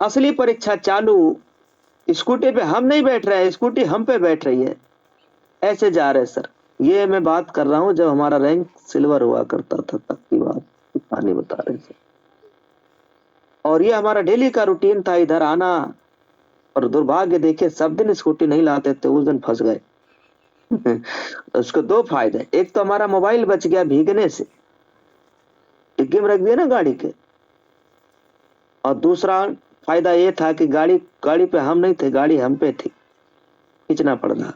असली परीक्षा चालू। स्कूटी पे हम नहीं बैठ रहे हैं, स्कूटी हम पे बैठ रही है, ऐसे जा रहे सर। ये मैं बात कर रहा हूँ जब हमारा रैंक सिल्वर हुआ करता था तब की बात, पानी बता रहे सर। और ये हमारा डेली का रूटीन था इधर आना। और दुर्भाग्य देखे सब दिन स्कूटी नहीं लाते थे, उस दिन फंस गए। उसके 2 फायदे, एक तो हमारा मोबाइल बच गया भीगने से, डिग्गी में रख दिया ना गाड़ी के, और दूसरा फायदा ये था कि गाड़ी पे हम नहीं थे, गाड़ी हम पे थी, खींचना पड़ रहा।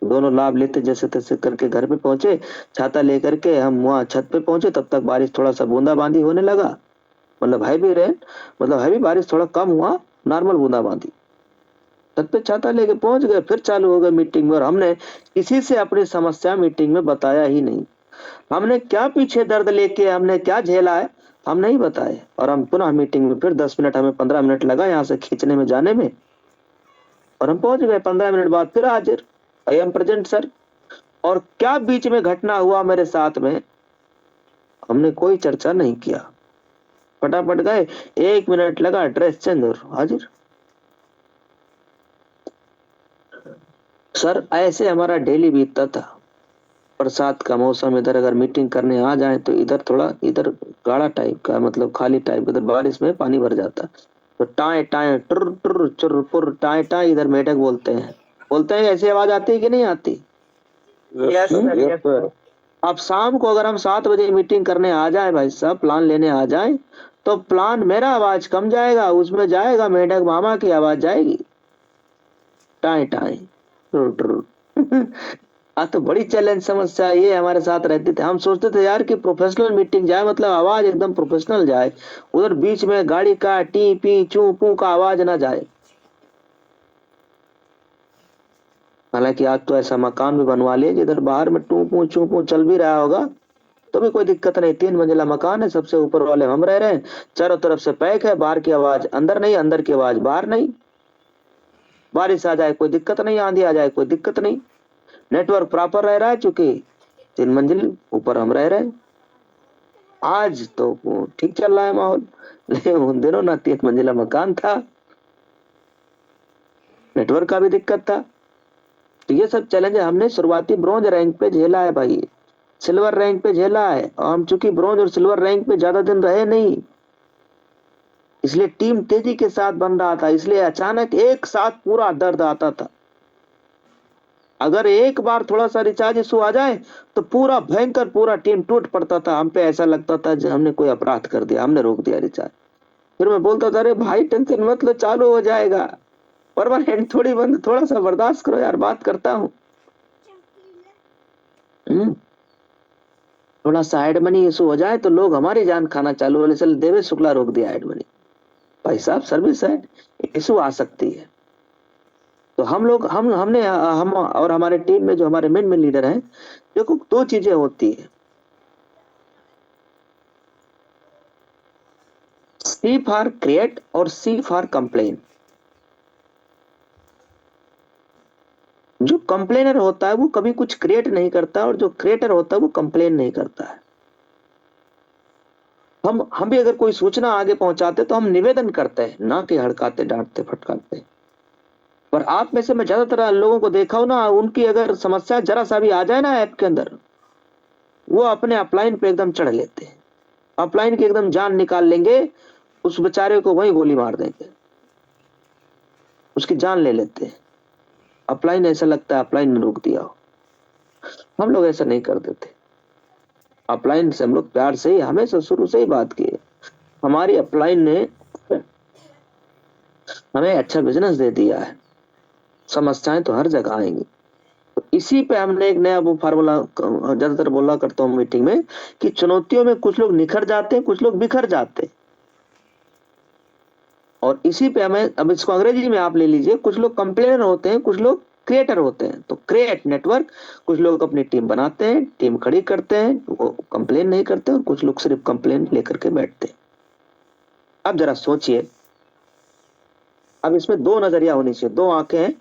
दोनों लाभ लेते जैसे तैसे करके घर पे पहुंचे। छाता लेकर के हम वहां छत पे पहुंचे, तब तक बारिश थोड़ा सा बूंदाबांदी होने लगा, मतलब है भी बारिश थोड़ा कम हुआ, नॉर्मल बूंदाबांदी। छत पे छाता लेके पहुंच गए, फिर चालू हो गए मीटिंग में। और हमने किसी से अपनी समस्या मीटिंग में बताया ही नहीं। हमने क्या पीछे दर्द लेके हमने क्या झेला है हम नहीं बताए। और हम पुनः मीटिंग में फिर 10 मिनट, हमें 15 मिनट लगा यहाँ से खींचने में जाने में, और हम पहुंच गए। 15 मिनट बाद फिर हाजिर, आई एम प्रेजेंट सर। और क्या बीच में घटना हुआ मेरे साथ में हमने कोई चर्चा नहीं किया, फटाफट गए, 1 मिनट लगा, ड्रेस चेंज और हाजिर। सर ऐसे हमारा डेली बीतता था। बरसात का मौसम, इधर अगर मीटिंग करने आ जाए तो इधर गाढ़ा टाइप का, मतलब खाली टाइप, इधर बारिश में पानी भर जाता, तो टाए टाए टुर टुर चुर पुर टाए टाए, इधर मेढक बोलते हैं ऐसी आवाज आती है कि नहीं आती? Yes sir. अब शाम को अगर हम 7 बजे मीटिंग करने आ जाए भाई साहब, प्लान लेने आ जाए, तो प्लान मेरा आवाज कम जाएगा, उसमें जाएगा मेढक मामा की आवाज जाएगी, टाए टाए टुर टुर। तो बड़ी चैलेंज समस्या ये हमारे साथ रहती थी। हम सोचते थे यार कि प्रोफेशनल मीटिंग जाए, मतलब आवाज एकदम प्रोफेशनल जाए, उधर बीच में गाड़ी का टी पी चू पू का आवाज ना जाए। हालांकि आज तो ऐसा मकान भी बनवा लिए जिधर बाहर में टू पू चू पू चल भी रहा होगा तो भी कोई दिक्कत नहीं। 3 मंजिला मकान है, सबसे ऊपर वाले हम रह रहे हैं, चारों तरफ से पैक है, बाहर की आवाज अंदर नहीं, अंदर की आवाज बाहर नहीं। बारिश आ जाए कोई दिक्कत नहीं, आंधी आ जाए कोई दिक्कत नहीं, नेटवर्क प्रॉपर रह रहा है, चूंकि 3 मंजिल ऊपर हम रह रहे हैं। आज तो ठीक चल रहा है माहौल, लेकिन उन दिनों ना 3 मंजिला मकान था, नेटवर्क का भी दिक्कत था। तो ये सब चैलेंज हमने शुरुआती ब्रॉन्ज रैंक पे झेला है भाई, सिल्वर रैंक पे झेला है। और हम चूंकि ब्रॉन्ज और सिल्वर रैंक पे ज्यादा दिन रहे नहीं, इसलिए टीम तेजी के साथ बन रहा था, इसलिए अचानक एक साथ पूरा दर्द आता था। अगर एक बार थोड़ा सा रिचार्ज इशू आ जाए तो पूरा भयंकर पूरा टीम टूट पड़ता था। हम पे ऐसा लगता था कि हमने कोई अपराध कर दिया, हमने रोक दिया रिचार्ज। फिर मैं बोलता था, अरे भाई टेंशन मत लो, चालू हो जाएगा, परमानेंट थोड़ी बंद, थोड़ा सा बर्दाश्त करो यार, बात करता हूँ। थोड़ा सा एड मनी इशू हो जाए तो लोग हमारी जान खाना चालू हो, चल देवेश शुक्ला रोक दिया एड मनी। भाई साहब सर्विस है, इशू आ सकती है। तो हम लोग हम और हमारे टीम में जो हमारे मेन लीडर हैं, देखो 2 चीजें होती है, C फॉर क्रिएट और C फॉर कंप्लेन। जो कंप्लेनर होता है वो कभी कुछ क्रिएट नहीं करता, और जो क्रिएटर होता है वो कंप्लेन नहीं करता है। हम भी अगर कोई सूचना आगे पहुंचाते तो हम निवेदन करते हैं, ना कि हड़काते डांटते फटकारते। पर आप में से मैं ज्यादातर लोगों को देखा हूं ना, उनकी अगर समस्या जरा सा भी आ जाए ना ऐप के अंदर, वो अपने अपलाइन पे एकदम चढ़ लेते हैं, अपलाइन की एकदम जान निकाल लेंगे, उस बेचारे को वहीं गोली मार देंगे, उसकी जान ले लेते हैं। अपलाइन ऐसा लगता है अपलाइन ने रोक दिया हो। हम लोग ऐसा नहीं कर देते। अपलाइन से हम लोग प्यार से ही हमेशा शुरू से ही बात की है। हमारी अपलाइन ने हमें अच्छा बिजनेस दे दिया है, समस्याएं तो हर जगह आएंगी। तो इसी पे हमने एक नया वो फार्मूला ज्यादातर बोला करता हूँ मीटिंग में, कि चुनौतियों में कुछ लोग निखर जाते हैं, कुछ लोग बिखर जाते हैं। और इसी पे हमें, अब इसको अंग्रेजी में आप ले लीजिए, कुछ लोग कंप्लेनर होते हैं, कुछ लोग क्रिएटर होते हैं। तो क्रिएट नेटवर्क, कुछ लोग अपनी टीम बनाते हैं, टीम खड़ी करते हैं, वो कंप्लेन नहीं करते, और कुछ लोग सिर्फ कंप्लेन लेकर के बैठते हैं। अब जरा सोचिए, अब इसमें 2 नजरिया होनी चाहिए, 2 आंखें हैं,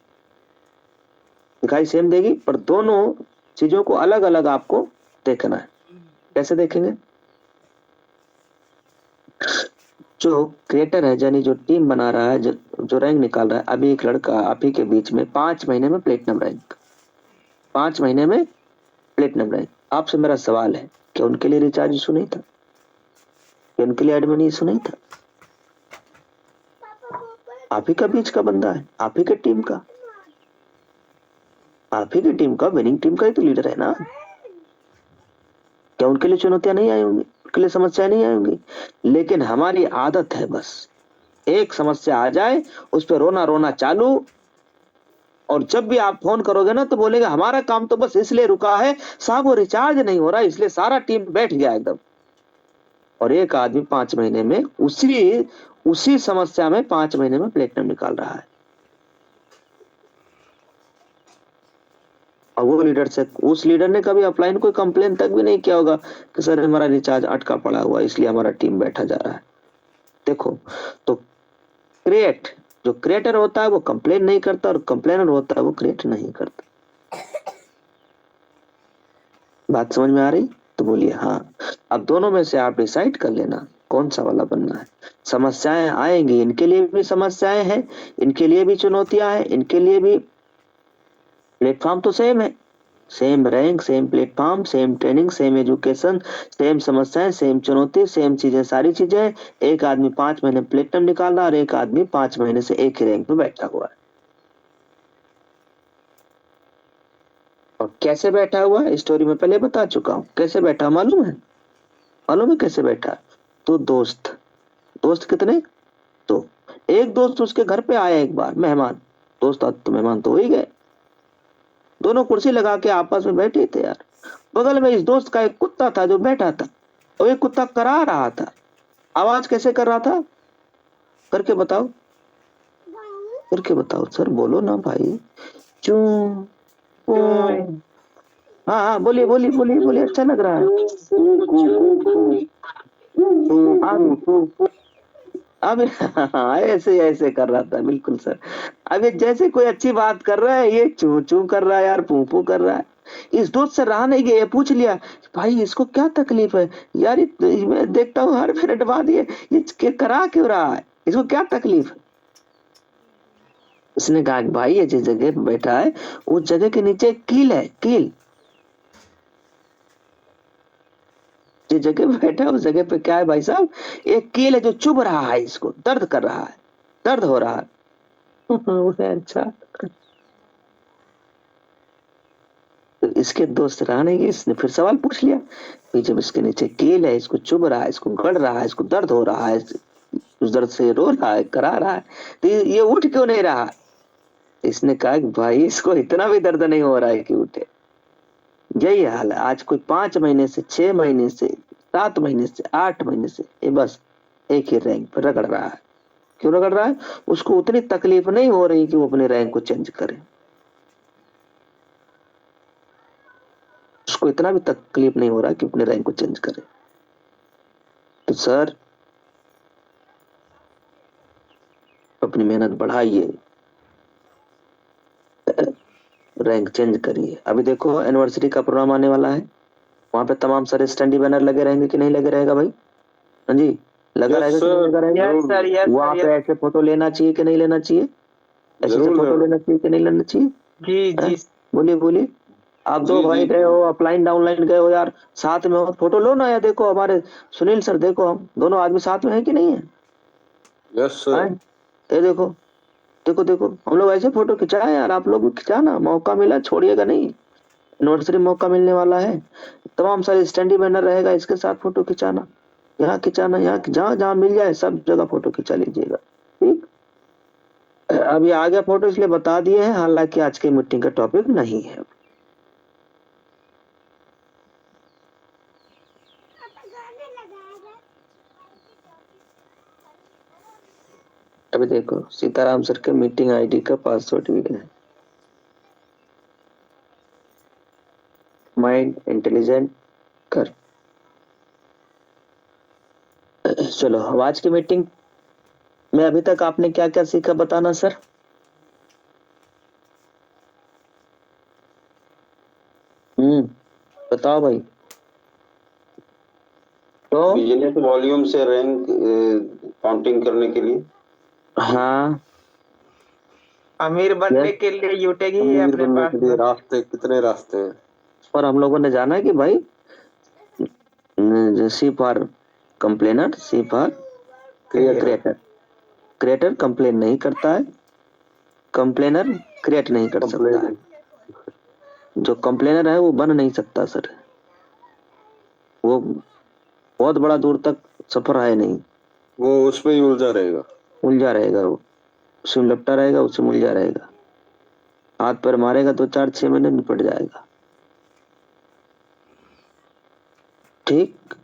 दिखाई सेम देगी, पर दोनों चीजों को अलग अलग आपको देखना है। कैसे देखेंगे? जो क्रिएटर है, यानी जो टीम बना रहा है, जो रैंक निकाल रहा है, अभी एक लड़का आप ही के बीच में 5 महीने में प्लेटिनम रैंक, 5 महीने में प्लेटिनम रैंक। आपसे मेरा सवाल है, क्या उनके लिए रिचार्ज इशू नहीं था? क्या उनके लिए एड मनी इशू नहीं था? आप ही का बीच का बंदा है, आप ही के टीम का, आप ही की टीम का, विनिंग टीम का ही तो लीडर है ना। क्या उनके लिए चुनौतियां नहीं आई होंगी, उनके लिए समस्या नहीं आई होंगी? लेकिन हमारी आदत है, बस एक समस्या आ जाए उस पर रोना रोना चालू, और जब भी आप फोन करोगे ना तो बोलेगा हमारा काम तो बस इसलिए रुका है साहब, वो रिचार्ज नहीं हो रहा, इसलिए सारा टीम बैठ गया एकदम। और एक आदमी 5 महीने में उसी समस्या में 5 महीने में प्लेटिनम निकाल रहा है। और वो लीडर से, उस लीडर ने कभी अपलाइन कोई कंप्लेन तक भी नहीं किया होगा कि सर हमारा रिचार्ज अटका पड़ा हुआ इसलिए हमारा टीम बैठा जा रहा है। देखो, तो जो क्रिएटर होता है वो कंप्लेन नहीं करता, और कंप्लेनर होता है वो क्रिएट नहीं करता। बात समझ में आ रही? तो बोलिए हाँ। अब दोनों में से आप डिसाइड कर लेना कौन सा वाला बनना है। समस्याएं आएंगी, इनके लिए भी समस्याएं हैं, इनके लिए भी चुनौतियां हैं, इनके लिए भी प्लेटफॉर्म तो सेम है, same rank, same platform, same training, same education, same समस्याएं, सेम चुनौती, सेम चीजें, सारी चीजें। एक आदमी 5 महीने प्लेटिनम निकाल रहा है और एक आदमी 5 महीने से एक ही रैंक में बैठा हुआ है। और कैसे बैठा हुआ है स्टोरी में पहले बता चुका हूं। कैसे बैठा मालूम है? मालूम है कैसे बैठा? तो दोस्त कितने? तो एक दोस्त उसके घर पे आया एक बार, मेहमान, दोस्त तो मेहमान तो हो ही गए, दोनों कुर्सी लगा के आपस में बैठे थे यार। बगल में इस दोस्त का एक कुत्ता था जो बैठा था, और एक कुत्ता करा रहा था। आवाज कैसे कर रहा था? करके बताओ, करके बताओ सर, बोलो ना भाई। चू, हाँ बोलिए बोलिए बोलिए बोलिए, अच्छा लग रहा है। अब ऐसे ऐसे कर रहा था, बिल्कुल सर। अब जैसे कोई अच्छी बात कर रहा है, ये चू चू कर रहा है यार, पू पू कर रहा है। इस दोस्त से रहा नहीं गया, ये पूछ लिया भाई इसको क्या तकलीफ है यार, मैं देखता हूँ हर मिनट बाद ये करा क्यों रहा है, इसको क्या तकलीफ है। उसने कहा कि भाई ये जिस जगह पे बैठा है उस जगह के नीचे एक कील है, कील। जिस जगह पे बैठा है उस जगह पे क्या है भाई साहब, एक कील है जो चुभ रहा है, इसको दर्द कर रहा है, दर्द हो रहा है। उसे अच्छा, तो इसके दोस्त रहा नहीं कि इसने फिर सवाल पूछ लिया कि जब इसके नीचे कील है, इसको चुभ रहा है, इसको गड़ रहा है, इसको दर्द हो रहा है, उस दर्द से रो रहा है, करा रहा है, तो ये उठ क्यों नहीं रहा। इसने कहा कि भाई इसको इतना भी दर्द नहीं हो रहा है कि उठे। यही हाल है आज, कोई 5 महीने से, 6 महीने से, 7 महीने से, 8 महीने से ये बस एक ही रैंक पर रगड़ रहा है। क्यों रगड़ रहा है, उसको उतनी तकलीफ नहीं हो रही कि वो अपने रैंक को चेंज करे, उसको इतना भी तकलीफ नहीं हो रहा कि अपने रैंक को चेंज करे। तो सर अपनी मेहनत बढ़ाइए, रैंक चेंज करिए। अभी देखो एनिवर्सरी का प्रोग्राम आने वाला है, वहां पे तमाम सारे स्टैंडी बैनर लगे रहेंगे कि नहीं लगे रहेगा भाई? हाँ जी, लगा रहेगा कि नहीं लगा रहेगा? यस सर, यस वहां पे ऐसे फोटो लेना चाहिए कि नहीं लेना चाहिए? ऐसे फोटो लेना चाहिए कि नहीं लेना चाहिए? जी जी। बोलिए बोलिए। आप दो भाई गए हो, अपलाइन डाउनलाइन गए हो यार, साथ में हो, फोटो लो ना। या देखो हमारे सुनील सर, देखो हम दोनों आदमी साथ में है कि नहीं है? Yes sir. ये देखो देखो देखो, हम लोग ऐसे फोटो खिंचाए यार, आप लोग भी खिंचाना, मौका मिला छोड़िएगा नहीं, एनिवर्सरी मौका मिलने वाला है, तमाम सारे स्टैंडी बैनर रहेगा, इसके साथ फोटो खिंचाना, यहाँ खिंचाना, यहाँ जहाँ जहाँ मिल जाए सब जगह फोटो खिंचा लीजिएगा। ठीक, अब ये आ गया फोटो इसलिए बता दिए हैं, हालांकि आज की मीटिंग का टॉपिक नहीं है। अभी देखो सीताराम सर के मीटिंग आईडी का पासवर्ड भी है, माइंड इंटेलिजेंट कर। चलो अब आज की मीटिंग में अभी तक आपने क्या क्या सीखा बताना सर। बताओ भाई। तो बिजनेस वॉल्यूम से रैंक काउंटिंग करने के लिए, हाँ, अमीर बनने के लिए यूटेगी ही है अमीर अपने बनने पास के लिए में। रास्ते, कितने रास्ते हैं। और हम लोगों ने जाना है कि भाई C for complainer, C for creator. Creator complain नहीं करता है, कंप्लेनर क्रिएट नहीं कर सकता है। जो कंप्लेनर है वो बन नहीं सकता सर, वो बहुत बड़ा दूर तक सफर है नहीं, वो उसमें ही उलझा रहेगा, उलझा रहेगा, वो उसमें लपटा रहेगा, उसमें उलझा रहेगा, हाथ पैर मारेगा तो 4-6 महीने निपट जाएगा। ठीक,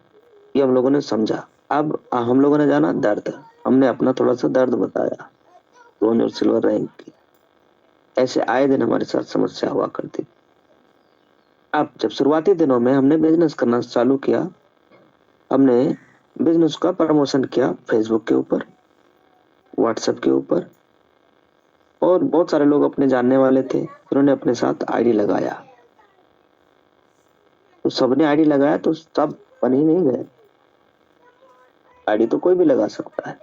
ये हम लोगों ने समझा। अब हम लोगों ने जाना दर्द, हमने अपना थोड़ा सा दर्द बताया, ब्रोंज और सिल्वर रैंक की। ऐसे आए दिन हमारे साथ समस्या हुआ करती। अब जब शुरुआती दिनों में हमने बिजनेस करना चालू किया, हमने बिजनेस का प्रमोशन किया फेसबुक के ऊपर, व्हाट्सएप के ऊपर, और बहुत सारे लोग अपने जानने वाले थे, उन्होंने अपने साथ आईडी लगाया। तो सबने आईडी लगाया तो सब बन ही नहीं गए, आईडी तो कोई भी लगा सकता है,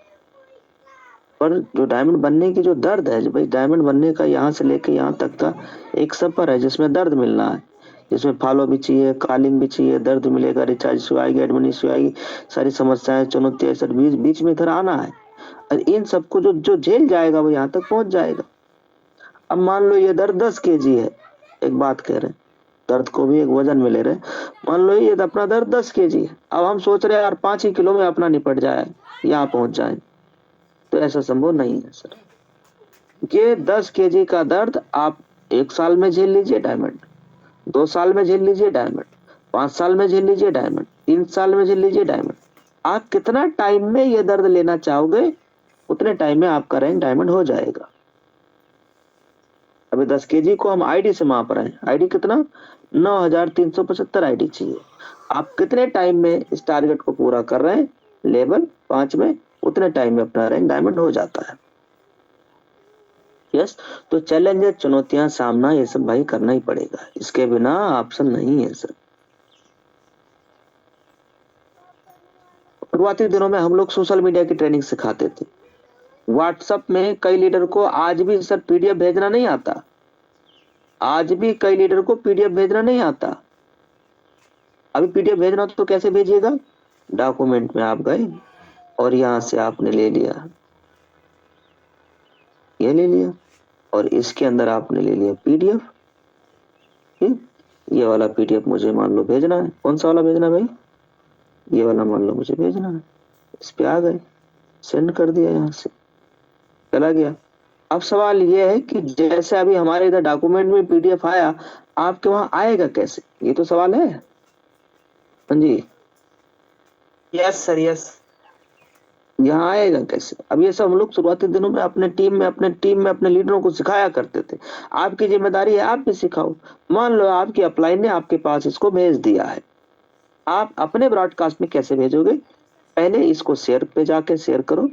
पर जो डायमंड बनने की जो दर्द है, भाई डायमंड बनने का यहाँ से लेके यहाँ तक का एक सफर है जिसमें दर्द मिलना है, जिसमें फॉलो भी चाहिए, कॉलिंग भी चाहिए, दर्द मिलेगा, रिचार्ज इशू आएगी, एडमिन इशू आएगी, सारी समस्याएं, चुनौतियां सर बीच में इधर आना है। और इन सबको जो जो झेल जाएगा वो यहाँ तक पहुंच जाएगा। अब मान लो ये दर्द 10 kg है, एक बात कह रहे हैं, दर्द को भी एक वजन में ले रहे, मान लो ये अपना दर्द 10 kg है, अब हम सोच रहे हैं यार 5 ही किलो में अपना निपट जाए, यहाँ पहुंच जाए, तो ऐसा संभव नहीं है सर। ये 10 kg का दर्द आप 1 साल में झेल लीजिए डायमंड, 2 साल में झेल लीजिए डायमंड, 5 साल में झेल लीजिए डायमंड, 3 साल में झेल लीजिए डायमंड। आप कितना टाइम में ये दर्द लेना चाहोगे उतने टाइम में आपका रैंक डायमंड हो जाएगा। अभी 10 kg को हम आईडी से माप रहे हैं, आईडी कितना 9375 आईडी चाहिए। आप कितने टाइम में इस टारगेट को पूरा कर रहे हैं लेवल 5 में, उतने टाइम में अपना रैंक डायमंड हो जाता है। यस, तो चैलेंजेस, चुनौतियां, सामना, ये सब भाई करना ही पड़ेगा, इसके बिना ऑप्शन नहीं है सर। शुरुआती दिनों में हम लोग सोशल मीडिया की ट्रेनिंग सिखाते थे। व्हाट्सएप में कई लीडर को आज भी सर पीडीएफ भेजना नहीं आता, आज भी कई लीडर को पीडीएफ भेजना नहीं आता। अभी पीडीएफ भेजना तो कैसे भेजिएगा? डॉक्यूमेंट में आप गए और यहां से आपने ले लिया, ये ले लिया, और इसके अंदर आपने ले लिया पीडीएफ। ठीक, ये वाला पीडीएफ मुझे मान लो भेजना है। कौन सा वाला भेजना है भाई? ये वाला मान लो मुझे भेजना है। इस पे आ गए, सेंड कर दिया, यहाँ से चला गया। अब सवाल ये है कि जैसे अभी हमारे इधर डॉक्यूमेंट में पीडीएफ आया, आपके वहां आएगा कैसे? ये तो सवाल है। हाँ जी, यस सर यस। यहाँ आएगा कैसे? अब ये सब हम लोग शुरुआती दिनों में अपने टीम में अपने लीडरों को सिखाया करते थे। आपकी जिम्मेदारी है, आप भी सिखाओ। मान लो आपकी अपलाइन ने आपके पास इसको भेज दिया है, आप अपने ब्रॉडकास्ट में कैसे भेजोगे? पहले इसको शेयर पे जाके शेयर करो।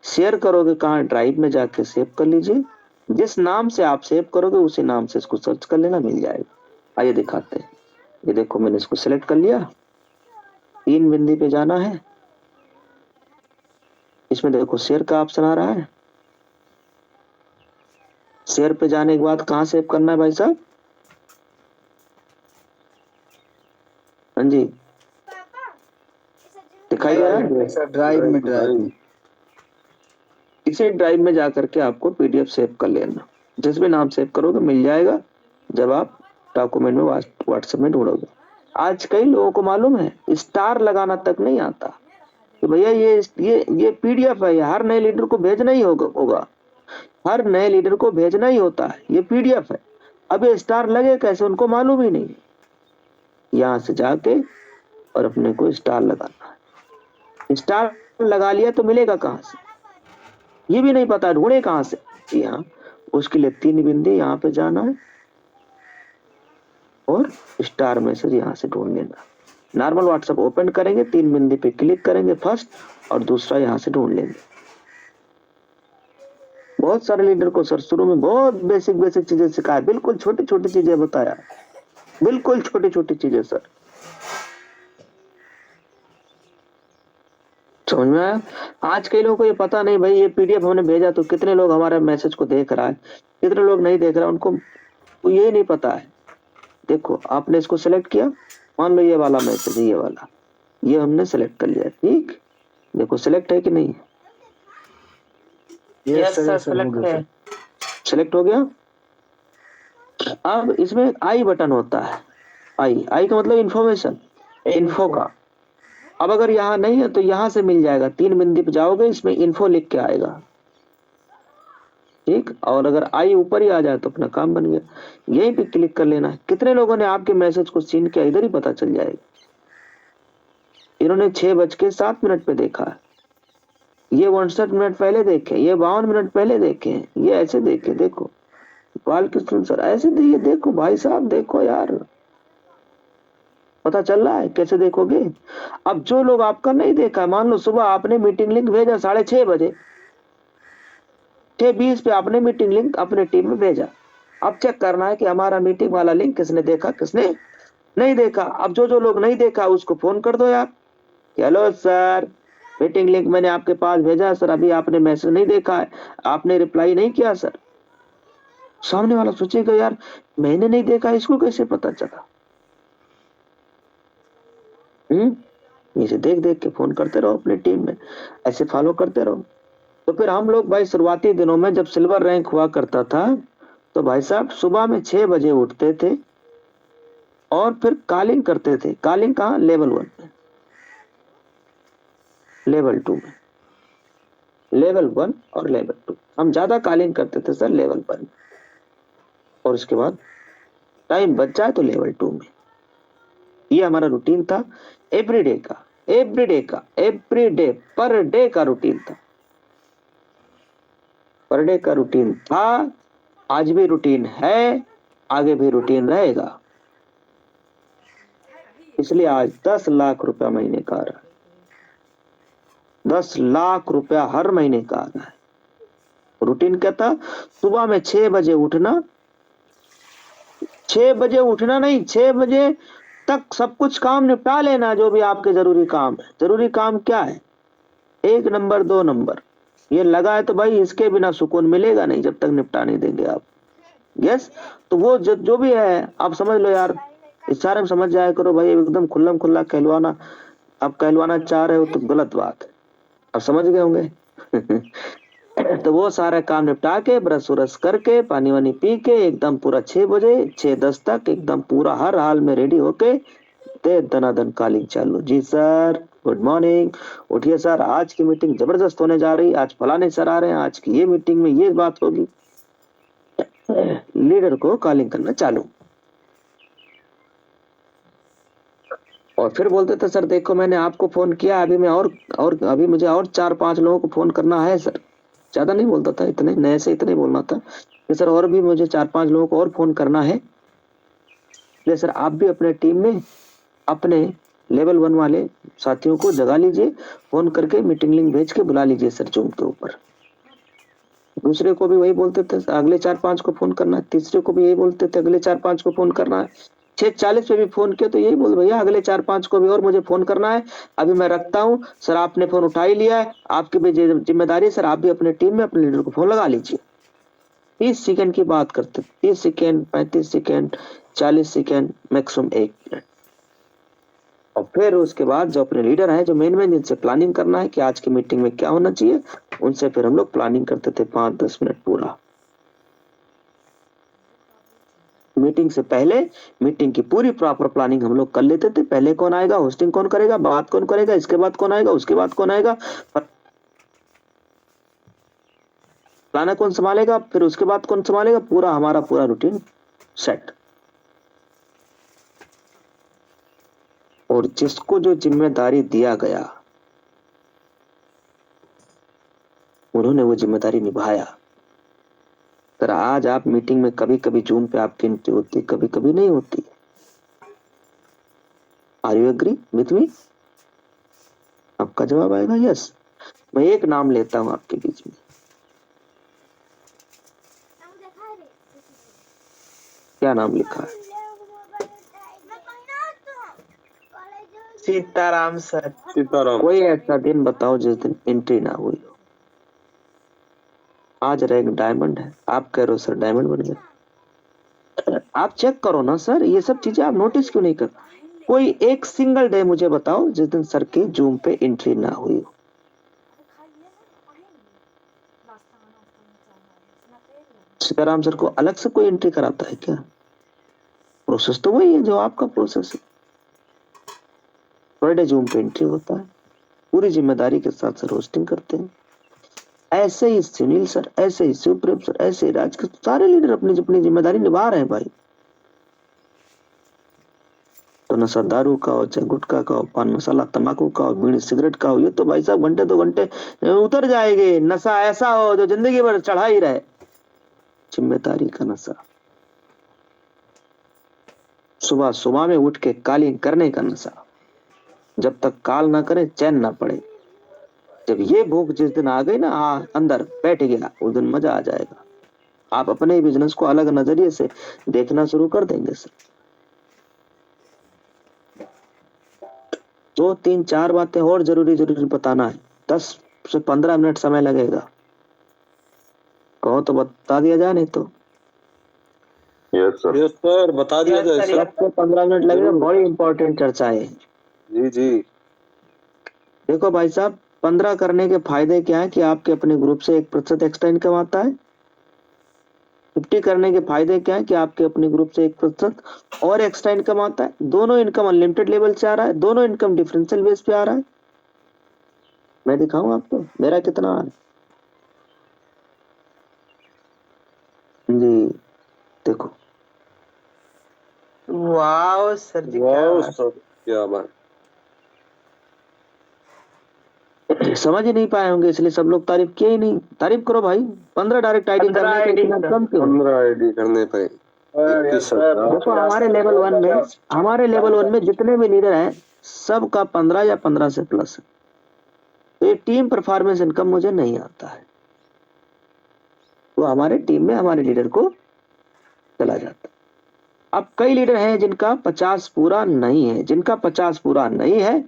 शेयर करोगे कहाँ? ड्राइव में जाके सेव कर लीजिए। जिस नाम से आप सेव करोगे उसी नाम से इसको सर्च कर लेना, मिल जाएगा। आइए दिखाते हैं। ये देखो मैंने इसको सिलेक्ट कर लिया, 3 बिंदी पे जाना है, इसमें देखो शेयर का ऑप्शन आ रहा है। शेयर पे जाने के बाद कहाँ सेव करना है भाई साहब? हाँ जी, दिखाई दे रहा है? ड्राइव में, ड्राइव। इसी ड्राइव में जाकर के आपको पीडीएफ सेव कर लेना। जिस भी नाम सेव करोगे मिल जाएगा जब आप डॉक्यूमेंट में व्हाट्सएप में ढूंढोगे। आज कई लोगों को मालूम है स्टार लगाना तक नहीं आता कि भैया ये पीडीएफ है, हर नए लीडर को भेजना ही होगा, हर नए लीडर को भेजना ही होता है, ये पीडीएफ है। अब ये स्टार लगे कैसे, उनको मालूम ही नहीं। यहाँ से जाके और अपने को स्टार लगाना है। स्टार लगा लिया तो मिलेगा कहाँ से, ये भी नहीं पता, ढूंढे कहाँ से? यहाँ उसके लिए 3 बिंदी यहाँ पे जाना है और स्टार मैसेज यहाँ से ढूंढ लेना। नॉर्मल व्हाट्सएप ओपन करेंगे, 3 बिंदी पे क्लिक करेंगे फर्स्ट, और दूसरा यहाँ से ढूंढ लेंगे। बहुत सारे लीडर को सर शुरू में बहुत बेसिक चीजें सिखाया, बिल्कुल छोटी छोटी चीजें बताया, बिल्कुल छोटी छोटी चीजें सर। समझ में आया? आज कई लोगों को ये पता नहीं भाई, ये पीडीएफ हमने भेजा तो कितने लोग हमारे मैसेज को देख रहा है, कितने लोग नहीं देख रहा, उनको ये नहीं पता है। देखो आपने इसको सिलेक्ट किया, मान लो ये वाला मैसेज, ये वाला, ये हमने सिलेक्ट कर लिया। ठीक, देखो सिलेक्ट है कि नहीं? यस सर, सेलेक्ट है। सिलेक्ट हो गया। अब इसमें आई बटन होता है, आई का मतलब इंफॉर्मेशन, इन्फो का। अब अगर यहाँ नहीं है तो यहाँ से मिल जाएगा, 3 बिंदी पे जाओगे, इसमें इन्फो लिख के आएगा। ठीक, और अगर आई ऊपर ही आ जाए तो अपना काम बन गया। यहीं पे क्लिक कर लेना है। कितने लोगों ने आपके मैसेज को सीन किया, इधर ही पता चल जाएगा। इन्होंने 6:07 पे देखा है, ये 59 मिनट पहले देखे, ये 52 मिनट पहले देखे, ये ऐसे देखे। देखो बालकृष्ण सर ऐसे देखिए, देखो भाई साहब, देखो यार, पता चल रहा है कैसे देखोगे। अब जो लोग आपका नहीं देखा, मान लो सुबह आपने मीटिंग लिंक भेजा 6:30 बजे, 6:20 पे आपने मीटिंग लिंक अपने टीम में भेजा। अब चेक करना है कि हमारा मीटिंग वाला लिंक किसने देखा, किसने नहीं देखा। अब जो लोग नहीं देखा उसको फोन कर दो यार, हेलो सर, मीटिंग लिंक मैंने आपके पास भेजा सर, अभी आपने मैसेज नहीं देखा है, आपने रिप्लाई नहीं किया सर। सामने वाला सोचेगा यार मैंने नहीं देखा, इसको कैसे पता चला? इसे देख देख के फोन करते रहो अपनी टीम में, ऐसे फॉलो करते रहो। तो फिर हम लोग भाई शुरुआती दिनों में जब सिल्वर रैंक हुआ करता था तो भाई साहब सुबह में 6 बजे उठते थे और फिर कॉलिंग करते थे। कॉलिंग कहाँ? लेवल 1 में, लेवल 2 में, लेवल 1 और लेवल 2। हम ज्यादा कॉलिंग करते थे सर लेवल 1 में, और उसके बाद टाइम बच जाए तो लेवल 2 में। ये हमारा रूटीन था एवरीडे का, एवरीडे पर डे का रूटीन था, पर डे का रूटीन था। आज भी रूटीन है, आगे भी रूटीन रहेगा। इसलिए आज 10 लाख रुपया महीने का आ रहा है, 10 लाख रुपया हर महीने का आ रहा है। रूटीन क्या था? सुबह में 6 बजे उठना, 6 बजे उठना नहीं, 6 बजे तक सब कुछ काम निपटा लेना जो भी आपके जरूरी काम है। जरूरी काम क्या है? 1 नंबर 2 नंबर ये लगा है तो भाई इसके बिना सुकून मिलेगा नहीं जब तक निपटा नहीं देंगे आप। यस, तो वो जो भी है आप समझ लो यार, इशारे में समझ जाया करो भाई, एकदम खुल्लम खुल्ला कहलवाना। आप कहलवाना चाह रहे हो तो गलत बात है, आप समझ गए होंगे। तो वो सारा काम निपटा के ब्रश व्रश करके पानी वानी पी के एकदम पूरा 6 बजे 6:10 तक एकदम पूरा हर हाल में रेडी होके दे दनादन कॉलिंग चालू। जी सर, गुड मॉर्निंग, उठिए सर, आज की मीटिंग जबरदस्त होने जा रही, आज फलाने सर आ रहे हैं, आज की ये मीटिंग में ये बात होगी। लीडर को कॉलिंग करना चालू। और फिर बोलते थे सर देखो मैंने आपको फोन किया, अभी मैं और अभी मुझे और 4-5 लोगों को फोन करना है सर। ज्यादा नहीं बोलता था, इतने नए से इतने बोलना था कि सर और भी मुझे 4-5 लोगों को और फोन करना है। इसलिए सर आप भी अपने टीम में अपने लेवल 1 वाले साथियों को जगा लीजिए, फोन करके मीटिंग लिंक भेज के बुला लीजिए सर जूम के ऊपर। दूसरे को भी वही बोलते थे, अगले 4-5 को फोन करना है। तीसरे को भी यही बोलते थे, अगले 4-5 को फोन करना है। 6:40 पे भी फोन किया तो यही बोल भैया अगले 4-5 को भी और मुझे फोन करना है, अभी मैं रखता हूँ सर, आपने फोन उठा ही लिया है, आपकी भी जिम्मेदारी है सर, आप भी अपने टीम में अपने लीडर को फोन लगा लीजिए। 30 सेकंड की बात करते, 30 second 35 second 40 second maximum 1 minute. और फिर उसके बाद जो अपने लीडर हैं, जो मेन जिनसे प्लानिंग करना है कि आज की मीटिंग में क्या होना चाहिए, उनसे फिर हम लोग प्लानिंग करते थे 5-10 मिनट पूरा। मीटिंग से पहले मीटिंग की पूरी प्रॉपर प्लानिंग हम लोग कर लेते थे। पहले कौन आएगा, होस्टिंग कौन करेगा, बात कौन करेगा, इसके बाद कौन आएगा, उसके बाद कौन आएगा, प्लान कौन संभालेगा, फिर उसके बाद कौन संभालेगा, पूरा हमारा पूरा रूटीन सेट। और जिसको जो जिम्मेदारी दिया गया उन्होंने वो जिम्मेदारी निभाया। सर आज आप मीटिंग में कभी कभी जूम पे आपकी एंट्री होती, कभी कभी नहीं होती। Are you agree with me? आपका जवाब आएगा यस। मैं एक नाम लेता हूं आपके बीच में, क्या नाम लिखा है? सीताराम सर। सीताराम। कोई ऐसा दिन बताओ जिस दिन एंट्री ना हुई हो। आज रैंक डायमंड है, आप कह रहे हो सर डायमंड बन गए। आप चेक करो ना सर, ये सब चीजें आप नोटिस क्यों नहीं कर? कोई एक सिंगल डे मुझे बताओ जिस दिन सर की जूम पे एंट्री ना हुई हो। सीताराम सर को अलग से कोई एंट्री कराता है क्या? प्रोसेस तो वही है जो आपका प्रोसेस है। पर डे जूम पे एंट्री होता है, पूरी जिम्मेदारी के साथ सर होस्टिंग करते हैं। ऐसे ही सुनील सर, ऐसे ही शिवप्रेम सर, ऐसे ही राज के सारे लीडर अपनी अपनी जिम्मेदारी निभा रहे हैं भाई। तो नशा दारू का हो, चाहे गुटखा का हो, पान मसाला तंबाकू का हो, बीड़ी सिगरेट का हो, ये तो भाई साहब घंटे 2 घंटे उतर जाएंगे। नशा ऐसा हो जो जिंदगी भर चढ़ा ही रहे, जिम्मेदारी का नशा। सुबह सुबह में उठ के कालिंग करने का नशा, जब तक काल ना करे चैन ना पड़े। जब ये भूख जिस दिन आ गई ना, अंदर बैठ गया, उस दिन मजा आ जाएगा। आप अपने ही बिजनेस को अलग नजरिए से देखना शुरू कर देंगे सर। 2, 3, 4 बातें और जरूरी बताना है, 10 से 15 मिनट समय लगेगा। कहो तो बता दिया जाए, नहीं तो यस सर बता दिया जाए सर। 10 से 15 मिनट लगेगा, बड़ी इंपॉर्टेंट चर्चा है। जी जी। देखो भाई साहब, 15 करने के फायदे क्या है कि आपके अपने ग्रुप से 1% एक्स्ट्रा इनकम आता है। 50 करने के फायदे क्या है कि आपके अपने ग्रुप से 1% और एक्स्ट्रा इनकम आता है। दोनों इनकम अनलिमिटेड लेवल से आ रहा है, दोनों इनकम डिफरेंशियल बेस पे आ रहा है। मैं दिखाऊं आपको मेरा कितना आ रहा है जी, देखो। वाह सर जी, क्या वाह बात। सर क्या बात। समझ ही नहीं पाए होंगे इसलिए सब लोग तारीफ किए ही नहीं। तारीफ करो भाई, 15 डायरेक्ट आईडी 15 करने पे इतना कम क्यों? 15 आईडी करने पे 21,000। देखो हमारे लेवल 1 में जितने भी लीडर हैं सबका 15 या 15 से प्लस है। तो ये टीम परफॉर्मेंस इनकम मुझे नहीं आता है। वो हमारे टीम में हमारे लीडर को चला जाता। अब कई लीडर हैं जिनका 50 पूरा नहीं है, जिनका 50 पूरा नहीं है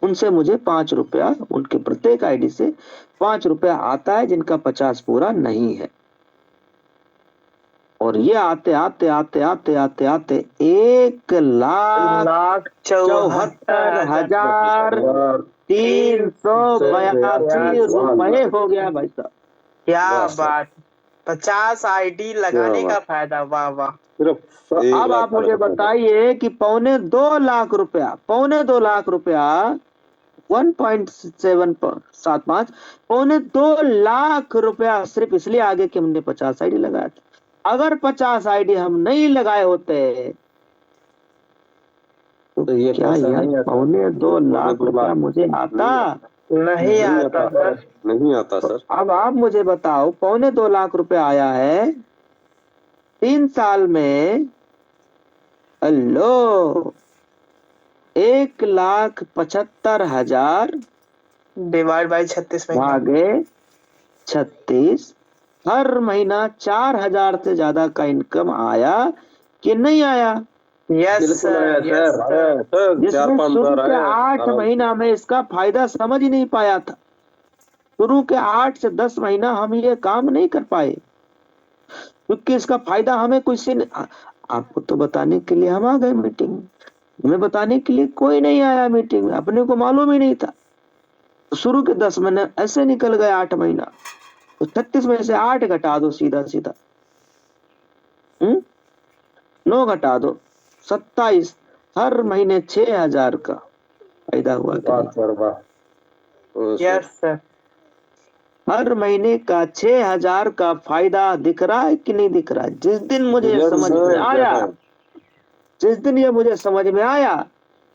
उनसे मुझे 5 रुपया, उनके प्रत्येक आईडी से 5 रुपया आता है जिनका 50 पूरा नहीं है। और ये आते आते आते आते आते आते 1,74,382 रुपए हो गया भाई साहब। क्या बात, 50 आईडी लगाने का फायदा, वाह वाह। सिर्फ तो एक अब लाख आप मुझे का बताइए कि पौने 2 लाख रुपया 1.75 पौने 2 लाख रुपया सिर्फ इसलिए आगे कि हमने 50 आईडी लगाया था। अगर 50 आईडी हम नहीं लगाए होते तो ये क्या पैसा यार नहीं आता। पौने 2 लाख 2 रुपया लाख मुझे आता? नहीं आता सर। नहीं आता सर। अब आप मुझे बताओ, पौने 2 लाख रुपया आया है 3 साल में। हेलो, 1,75,000 डिवाइड बाई 36 महीना, भागे 36, हर महीना 4,000 से ज्यादा का इनकम आया कि नहीं आया? यस बिल्कुल आया सर, यस सर, सर। आया सर, जिसमें 4-5 शुरू बार के आया 8 आराम से। महीना में इसका फायदा समझ ही नहीं पाया था। शुरू के 8 से 10 महीना हम ये काम नहीं कर पाए क्योंकि इसका फायदा हमें कुछ से आपको तो बताने के लिए हम आ गए मीटिंग में, हमें बताने के लिए कोई नहीं आया मीटिंग में, अपने को मालूम ही नहीं था। तो शुरू के 10 महीने ऐसे निकल गए, 8 महीना, तो 36 में से 8 घटा दो सीधा सीधा, 9 घटा दो 27, हर महीने 6,000 का फायदा हुआ कि वाह नहीं? सर, वाह। ओ सर, यस सर। हर महीने का 6,000 का फायदा दिख रहा है कि नहीं दिख रहा है? जिस दिन मुझे यस समझ सर, में आया, सर। जिस दिन ये मुझे समझ में आया,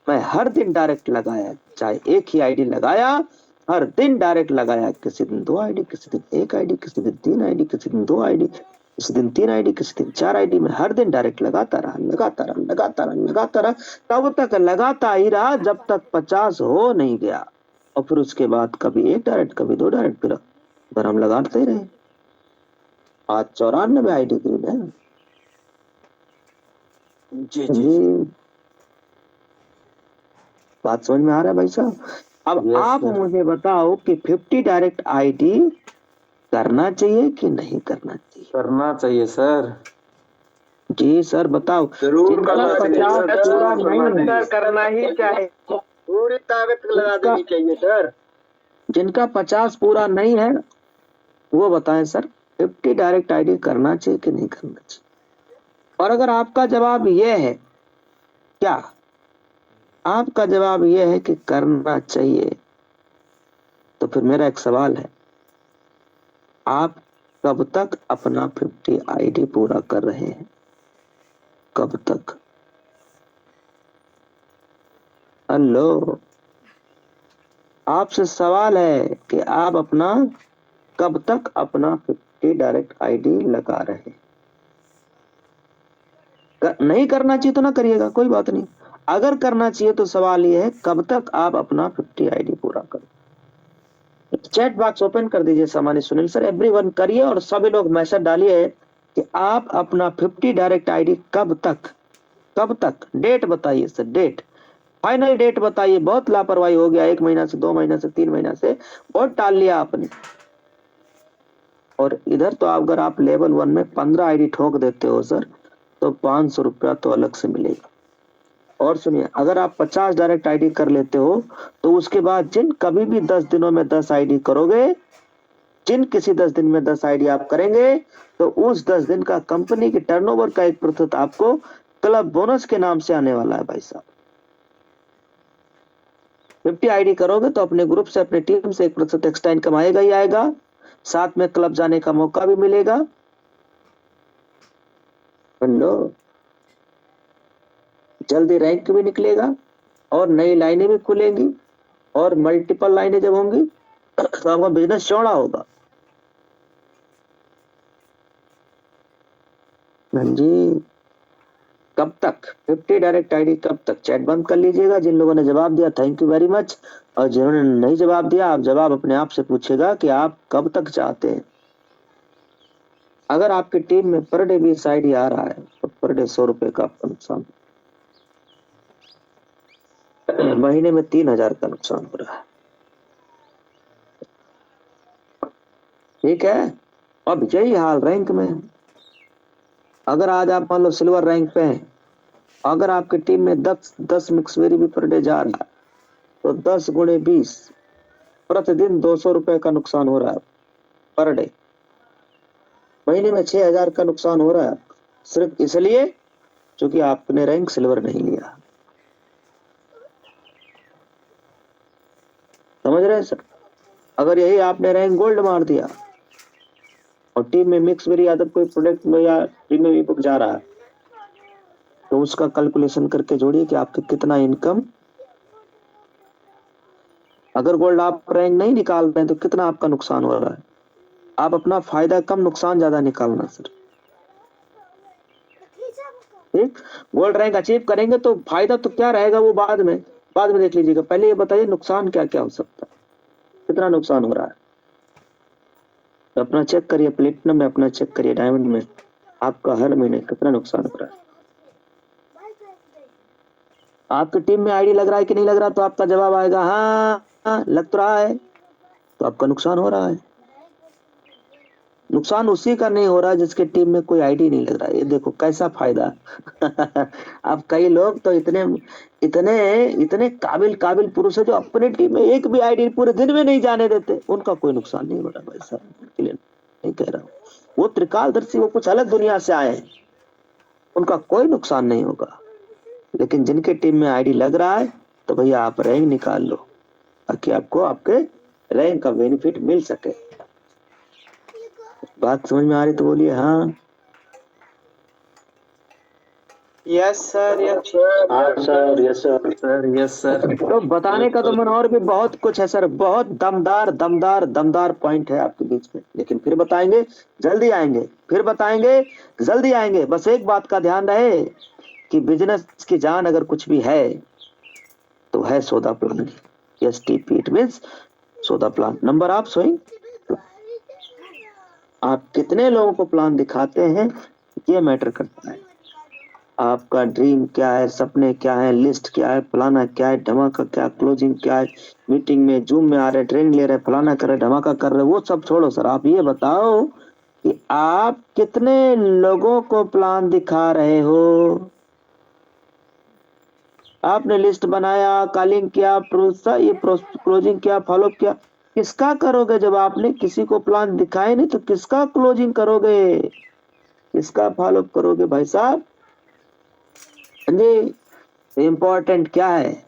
मैं हर दिन डायरेक्ट लगाया, चाहे एक ही आईडी लगाया, हर दिन डायरेक्ट लगाया। किसी दिन 2 आईडी, किसी दिन 1 आईडी, किसी दिन 3 आईडी, किसी दिन 2 आईडी, किसी दिन 3 आईडी, किसी दिन 4 आईडी में हर दिन डायरेक्ट लगाता रहा, लगाता रहा, लगाता रहा, लगाता रहा, तब तक लगाता ही रहा जब तक 50 हो नहीं गया। और फिर उसके बाद कभी 1 डायरेक्ट, कभी 2 डायरेक्ट, फिर हम लगाते ही रहे। आज 94 आईडी ग्रीन है। जी जी, बात समझ में आ रहा है भाई साहब? अब Yes, आप sir. मुझे बताओ कि 50 डायरेक्ट आईडी करना चाहिए कि नहीं करना चाहिए? करना चाहिए सर। जी सर, बताओ। जरूर जिनका करना चाहिए 50 सर, पूरा जरूर नहीं करना है, चाहिए। करना ही चाहिए। पूरी ताकत लगा देनी चाहिए सर। जिनका 50 पूरा नहीं है वो बताएं सर, 50 डायरेक्ट आईडी करना चाहिए कि नहीं करना चाहिए? और अगर आपका जवाब ये है, क्या आपका जवाब ये है कि करना चाहिए, तो फिर मेरा एक सवाल है, आप कब तक अपना 50 आईडी पूरा कर रहे हैं? कब तक? हेलो, आपसे सवाल है कि आप अपना कब तक अपना 50 डायरेक्ट आईडी लगा रहे हैं? नहीं करना चाहिए तो ना करिएगा, कोई बात नहीं। अगर करना चाहिए तो सवाल ये है कब तक आप अपना 50 आईडी पूरा करें। चैट बॉक्स ओपन कर दीजिए सामान्य सुनील सर, एवरीवन करिए और सभी लोग मैसेज डालिए कि आप अपना 50 डायरेक्ट आईडी कब तक डेट बताइए सर, डेट, फाइनल डेट बताइए। बहुत लापरवाही हो गया, 1 महीना से, 2 महीना से, 3 महीना से बहुत टाल लिया आपने। और इधर तो अगर आप लेवल 1 में 15 आईडी ठोक देते हो सर तो 500 रुपया तो अलग से मिलेगा। और सुनिए, अगर आप 50 डायरेक्ट आईडी कर लेते हो तो उसके बाद जिन कभी भी 10 दिनों में 10 आईडी करोगे, जिन किसी 10 दिन में 10 आईडी आप करेंगे तो उस 10 दिन का कंपनी की टर्नओवर का 1% आपको क्लब बोनस के नाम से आने वाला है भाई साहब। 50 आईडी करोगे तो अपने ग्रुप से, अपने टीम से 1% एक्स्ट्रा इनकम आएगा ही आएगा, साथ में क्लब जाने का मौका भी मिलेगा। हेलो, जल्दी रैंक भी निकलेगा और नई लाइनें भी खुलेंगी और मल्टीपल लाइनें जब होंगी तो आपका बिजनेस चौड़ा होगा। जी, कब तक 50 डायरेक्ट आईडी कब तक? चैट बंद कर लीजिएगा। जिन लोगों ने जवाब दिया थैंक यू वेरी मच, और जिन्होंने नहीं जवाब दिया आप जवाब अपने आप से पूछेगा कि आप कब तक चाहते हैं। अगर आपकी टीम में पर डे 20 आईडी आ रहा है तो पर डे 100 रुपए का आपका नुकसान, महीने में 3000 का नुकसान हो रहा है। ठीक है। अब यही हाल रैंक में। अगर आज आप मान लो सिल्वर रैंक पे हैं, अगर आपकी टीम में 10 मिक्सवेरी भी पर डे जा रहा है तो 10 गुणे 20 प्रतिदिन 200 रुपए का नुकसान हो रहा है पर डे। महीने में 6000 का नुकसान हो रहा है, सिर्फ इसलिए क्योंकि आपने रैंक सिल्वर नहीं लिया। समझ रहे हैं सर? अगर यही आपने रैंक गोल्ड मार दिया और टीम में मिक्स वेरी यादव कोई प्रोडक्ट में या टीम में भी बुक जा रहा है तो उसका कैलकुलेशन करके जोड़िए कि आपके कितना इनकम, अगर गोल्ड आप रैंक नहीं निकाल रहे हैं तो कितना आपका नुकसान हो रहा है। आप अपना फायदा कम नुकसान ज्यादा निकालना सर। ठीक, गोल्ड रैंक अचीव करेंगे तो फायदा तो क्या रहेगा वो बाद में देख लीजिएगा। पहले ये बताइए नुकसान क्या क्या हो सकता है, कितना नुकसान हो रहा है। तो अपना चेक करिए, प्लेटिनम में अपना चेक करिए, डायमंड में आपका हर महीने कितना नुकसान हो रहा है। आपकी टीम में आईडी लग रहा है कि नहीं लग रहा, तो आपका जवाब आएगा हाँ लग तो रहा है, तो आपका नुकसान हो रहा है। नुकसान उसी का नहीं हो रहा जिसके टीम में कोई आईडी नहीं लग रहा है। ये देखो कैसा फायदा। अब कई लोग तो इतने काबिल पुरुष है जो अपने टीम में एक भी आईडी पूरे दिन में नहीं जाने देते, उनका कोई नुकसान नहीं हो रहा भाई साहब। नहीं कह रहा हूँ, वो त्रिकालदर्शी, वो कुछ अलग दुनिया से आए हैं, उनका कोई नुकसान नहीं होगा। लेकिन जिनके टीम में आईडी लग रहा है तो भैया आप रैंक निकाल लो ताकि आपको आपके रैंक का बेनिफिट मिल सके। बात समझ में आ रही तो बोलिए हाँ। Yes sir, yes sir, yes sir, sir, yes sir. तो बताने का तो मन और भी बहुत कुछ है सर, बहुत दमदार पॉइंट है आपके बीच में, लेकिन फिर बताएंगे, जल्दी आएंगे, फिर बताएंगे, जल्दी आएंगे। बस एक बात का ध्यान रहे कि बिजनेस की जान अगर कुछ भी है तो है सोदा प्लान। STP इट मींस सोदा प्लान, नंबर ऑफ सोइंग। आप कितने लोगों को प्लान दिखाते हैं ये मैटर करता है। आपका ड्रीम क्या है, सपने क्या है, लिस्ट क्या है, फलाना क्या है, धमाका क्या, क्लोजिंग क्या है, मीटिंग में जूम में आ रहे, ट्रेनिंग ले रहे, फलाना कर रहे, धमाका कर रहे, वो सब छोड़ो सर। आप ये बताओ कि आप कितने लोगों को प्लान दिखा रहे हो। आपने लिस्ट बनाया, कॉलिंग किया, क्लोजिंग किया, फॉलो किया, किसका करोगे? जब आपने किसी को प्लान दिखाए नहीं तो किसका क्लोजिंग करोगे, किसका फॉलो करोगे भाई साहब? जी, इम्पोर्टेंट क्या है?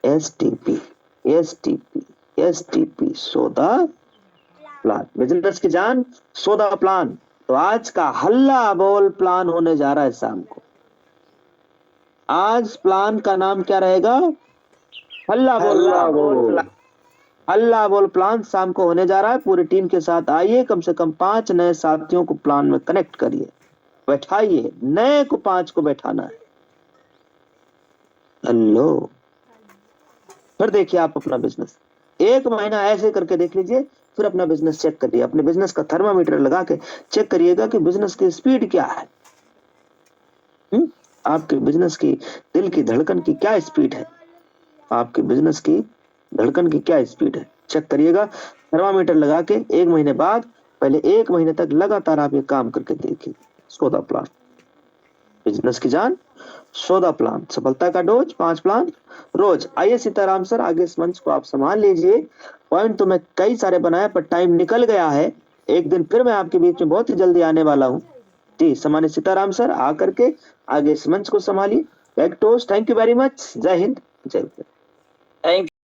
STP सोदा प्लान, बिजनेस की जान सोदा प्लान। तो आज का हल्ला बोल प्लान होने जा रहा है शाम को। आज प्लान का नाम क्या रहेगा? हल्ला बोल प्लान शाम को होने जा रहा है। पूरी टीम के साथ आइए, कम से कम 5 नए साथियों को प्लान में कनेक्ट करिए, बैठाइए, नए को 5 को बैठाना है। हेलो, फिर देखिए आप अपना बिजनेस 1 महीना ऐसे करके देख लीजिए, फिर अपना बिजनेस चेक करिए, अपने बिजनेस का थर्मामीटर लगा के चेक करिएगा कि बिजनेस की स्पीड क्या है। आपके बिजनेस की दिल की धड़कन की क्या स्पीड है, आपके बिजनेस की धड़कन की क्या स्पीड है, चेक करिएगा थर्मामीटर लगा के। 1 महीने बाद, पहले 1 महीने तक लगातार आप ये काम करके देखिए। सोदा प्लान, बिजनेस की जान सोदा प्लान, सफलता का डोज 5 प्लान रोज। आइए सीताराम सर, आगे इस मंच को आप संभाल लीजिए। पॉइंट तो मैं कई सारे बनाया पर टाइम निकल गया है। एक दिन फिर मैं आपके बीच में बहुत ही जल्दी आने वाला हूँ जी। सम्मानित सीताराम सर, आकर के आगे इस मंच को संभालिए। बैक टोस्ट, थैंक यू वेरी मच। जय हिंद, जय भारत। थैंक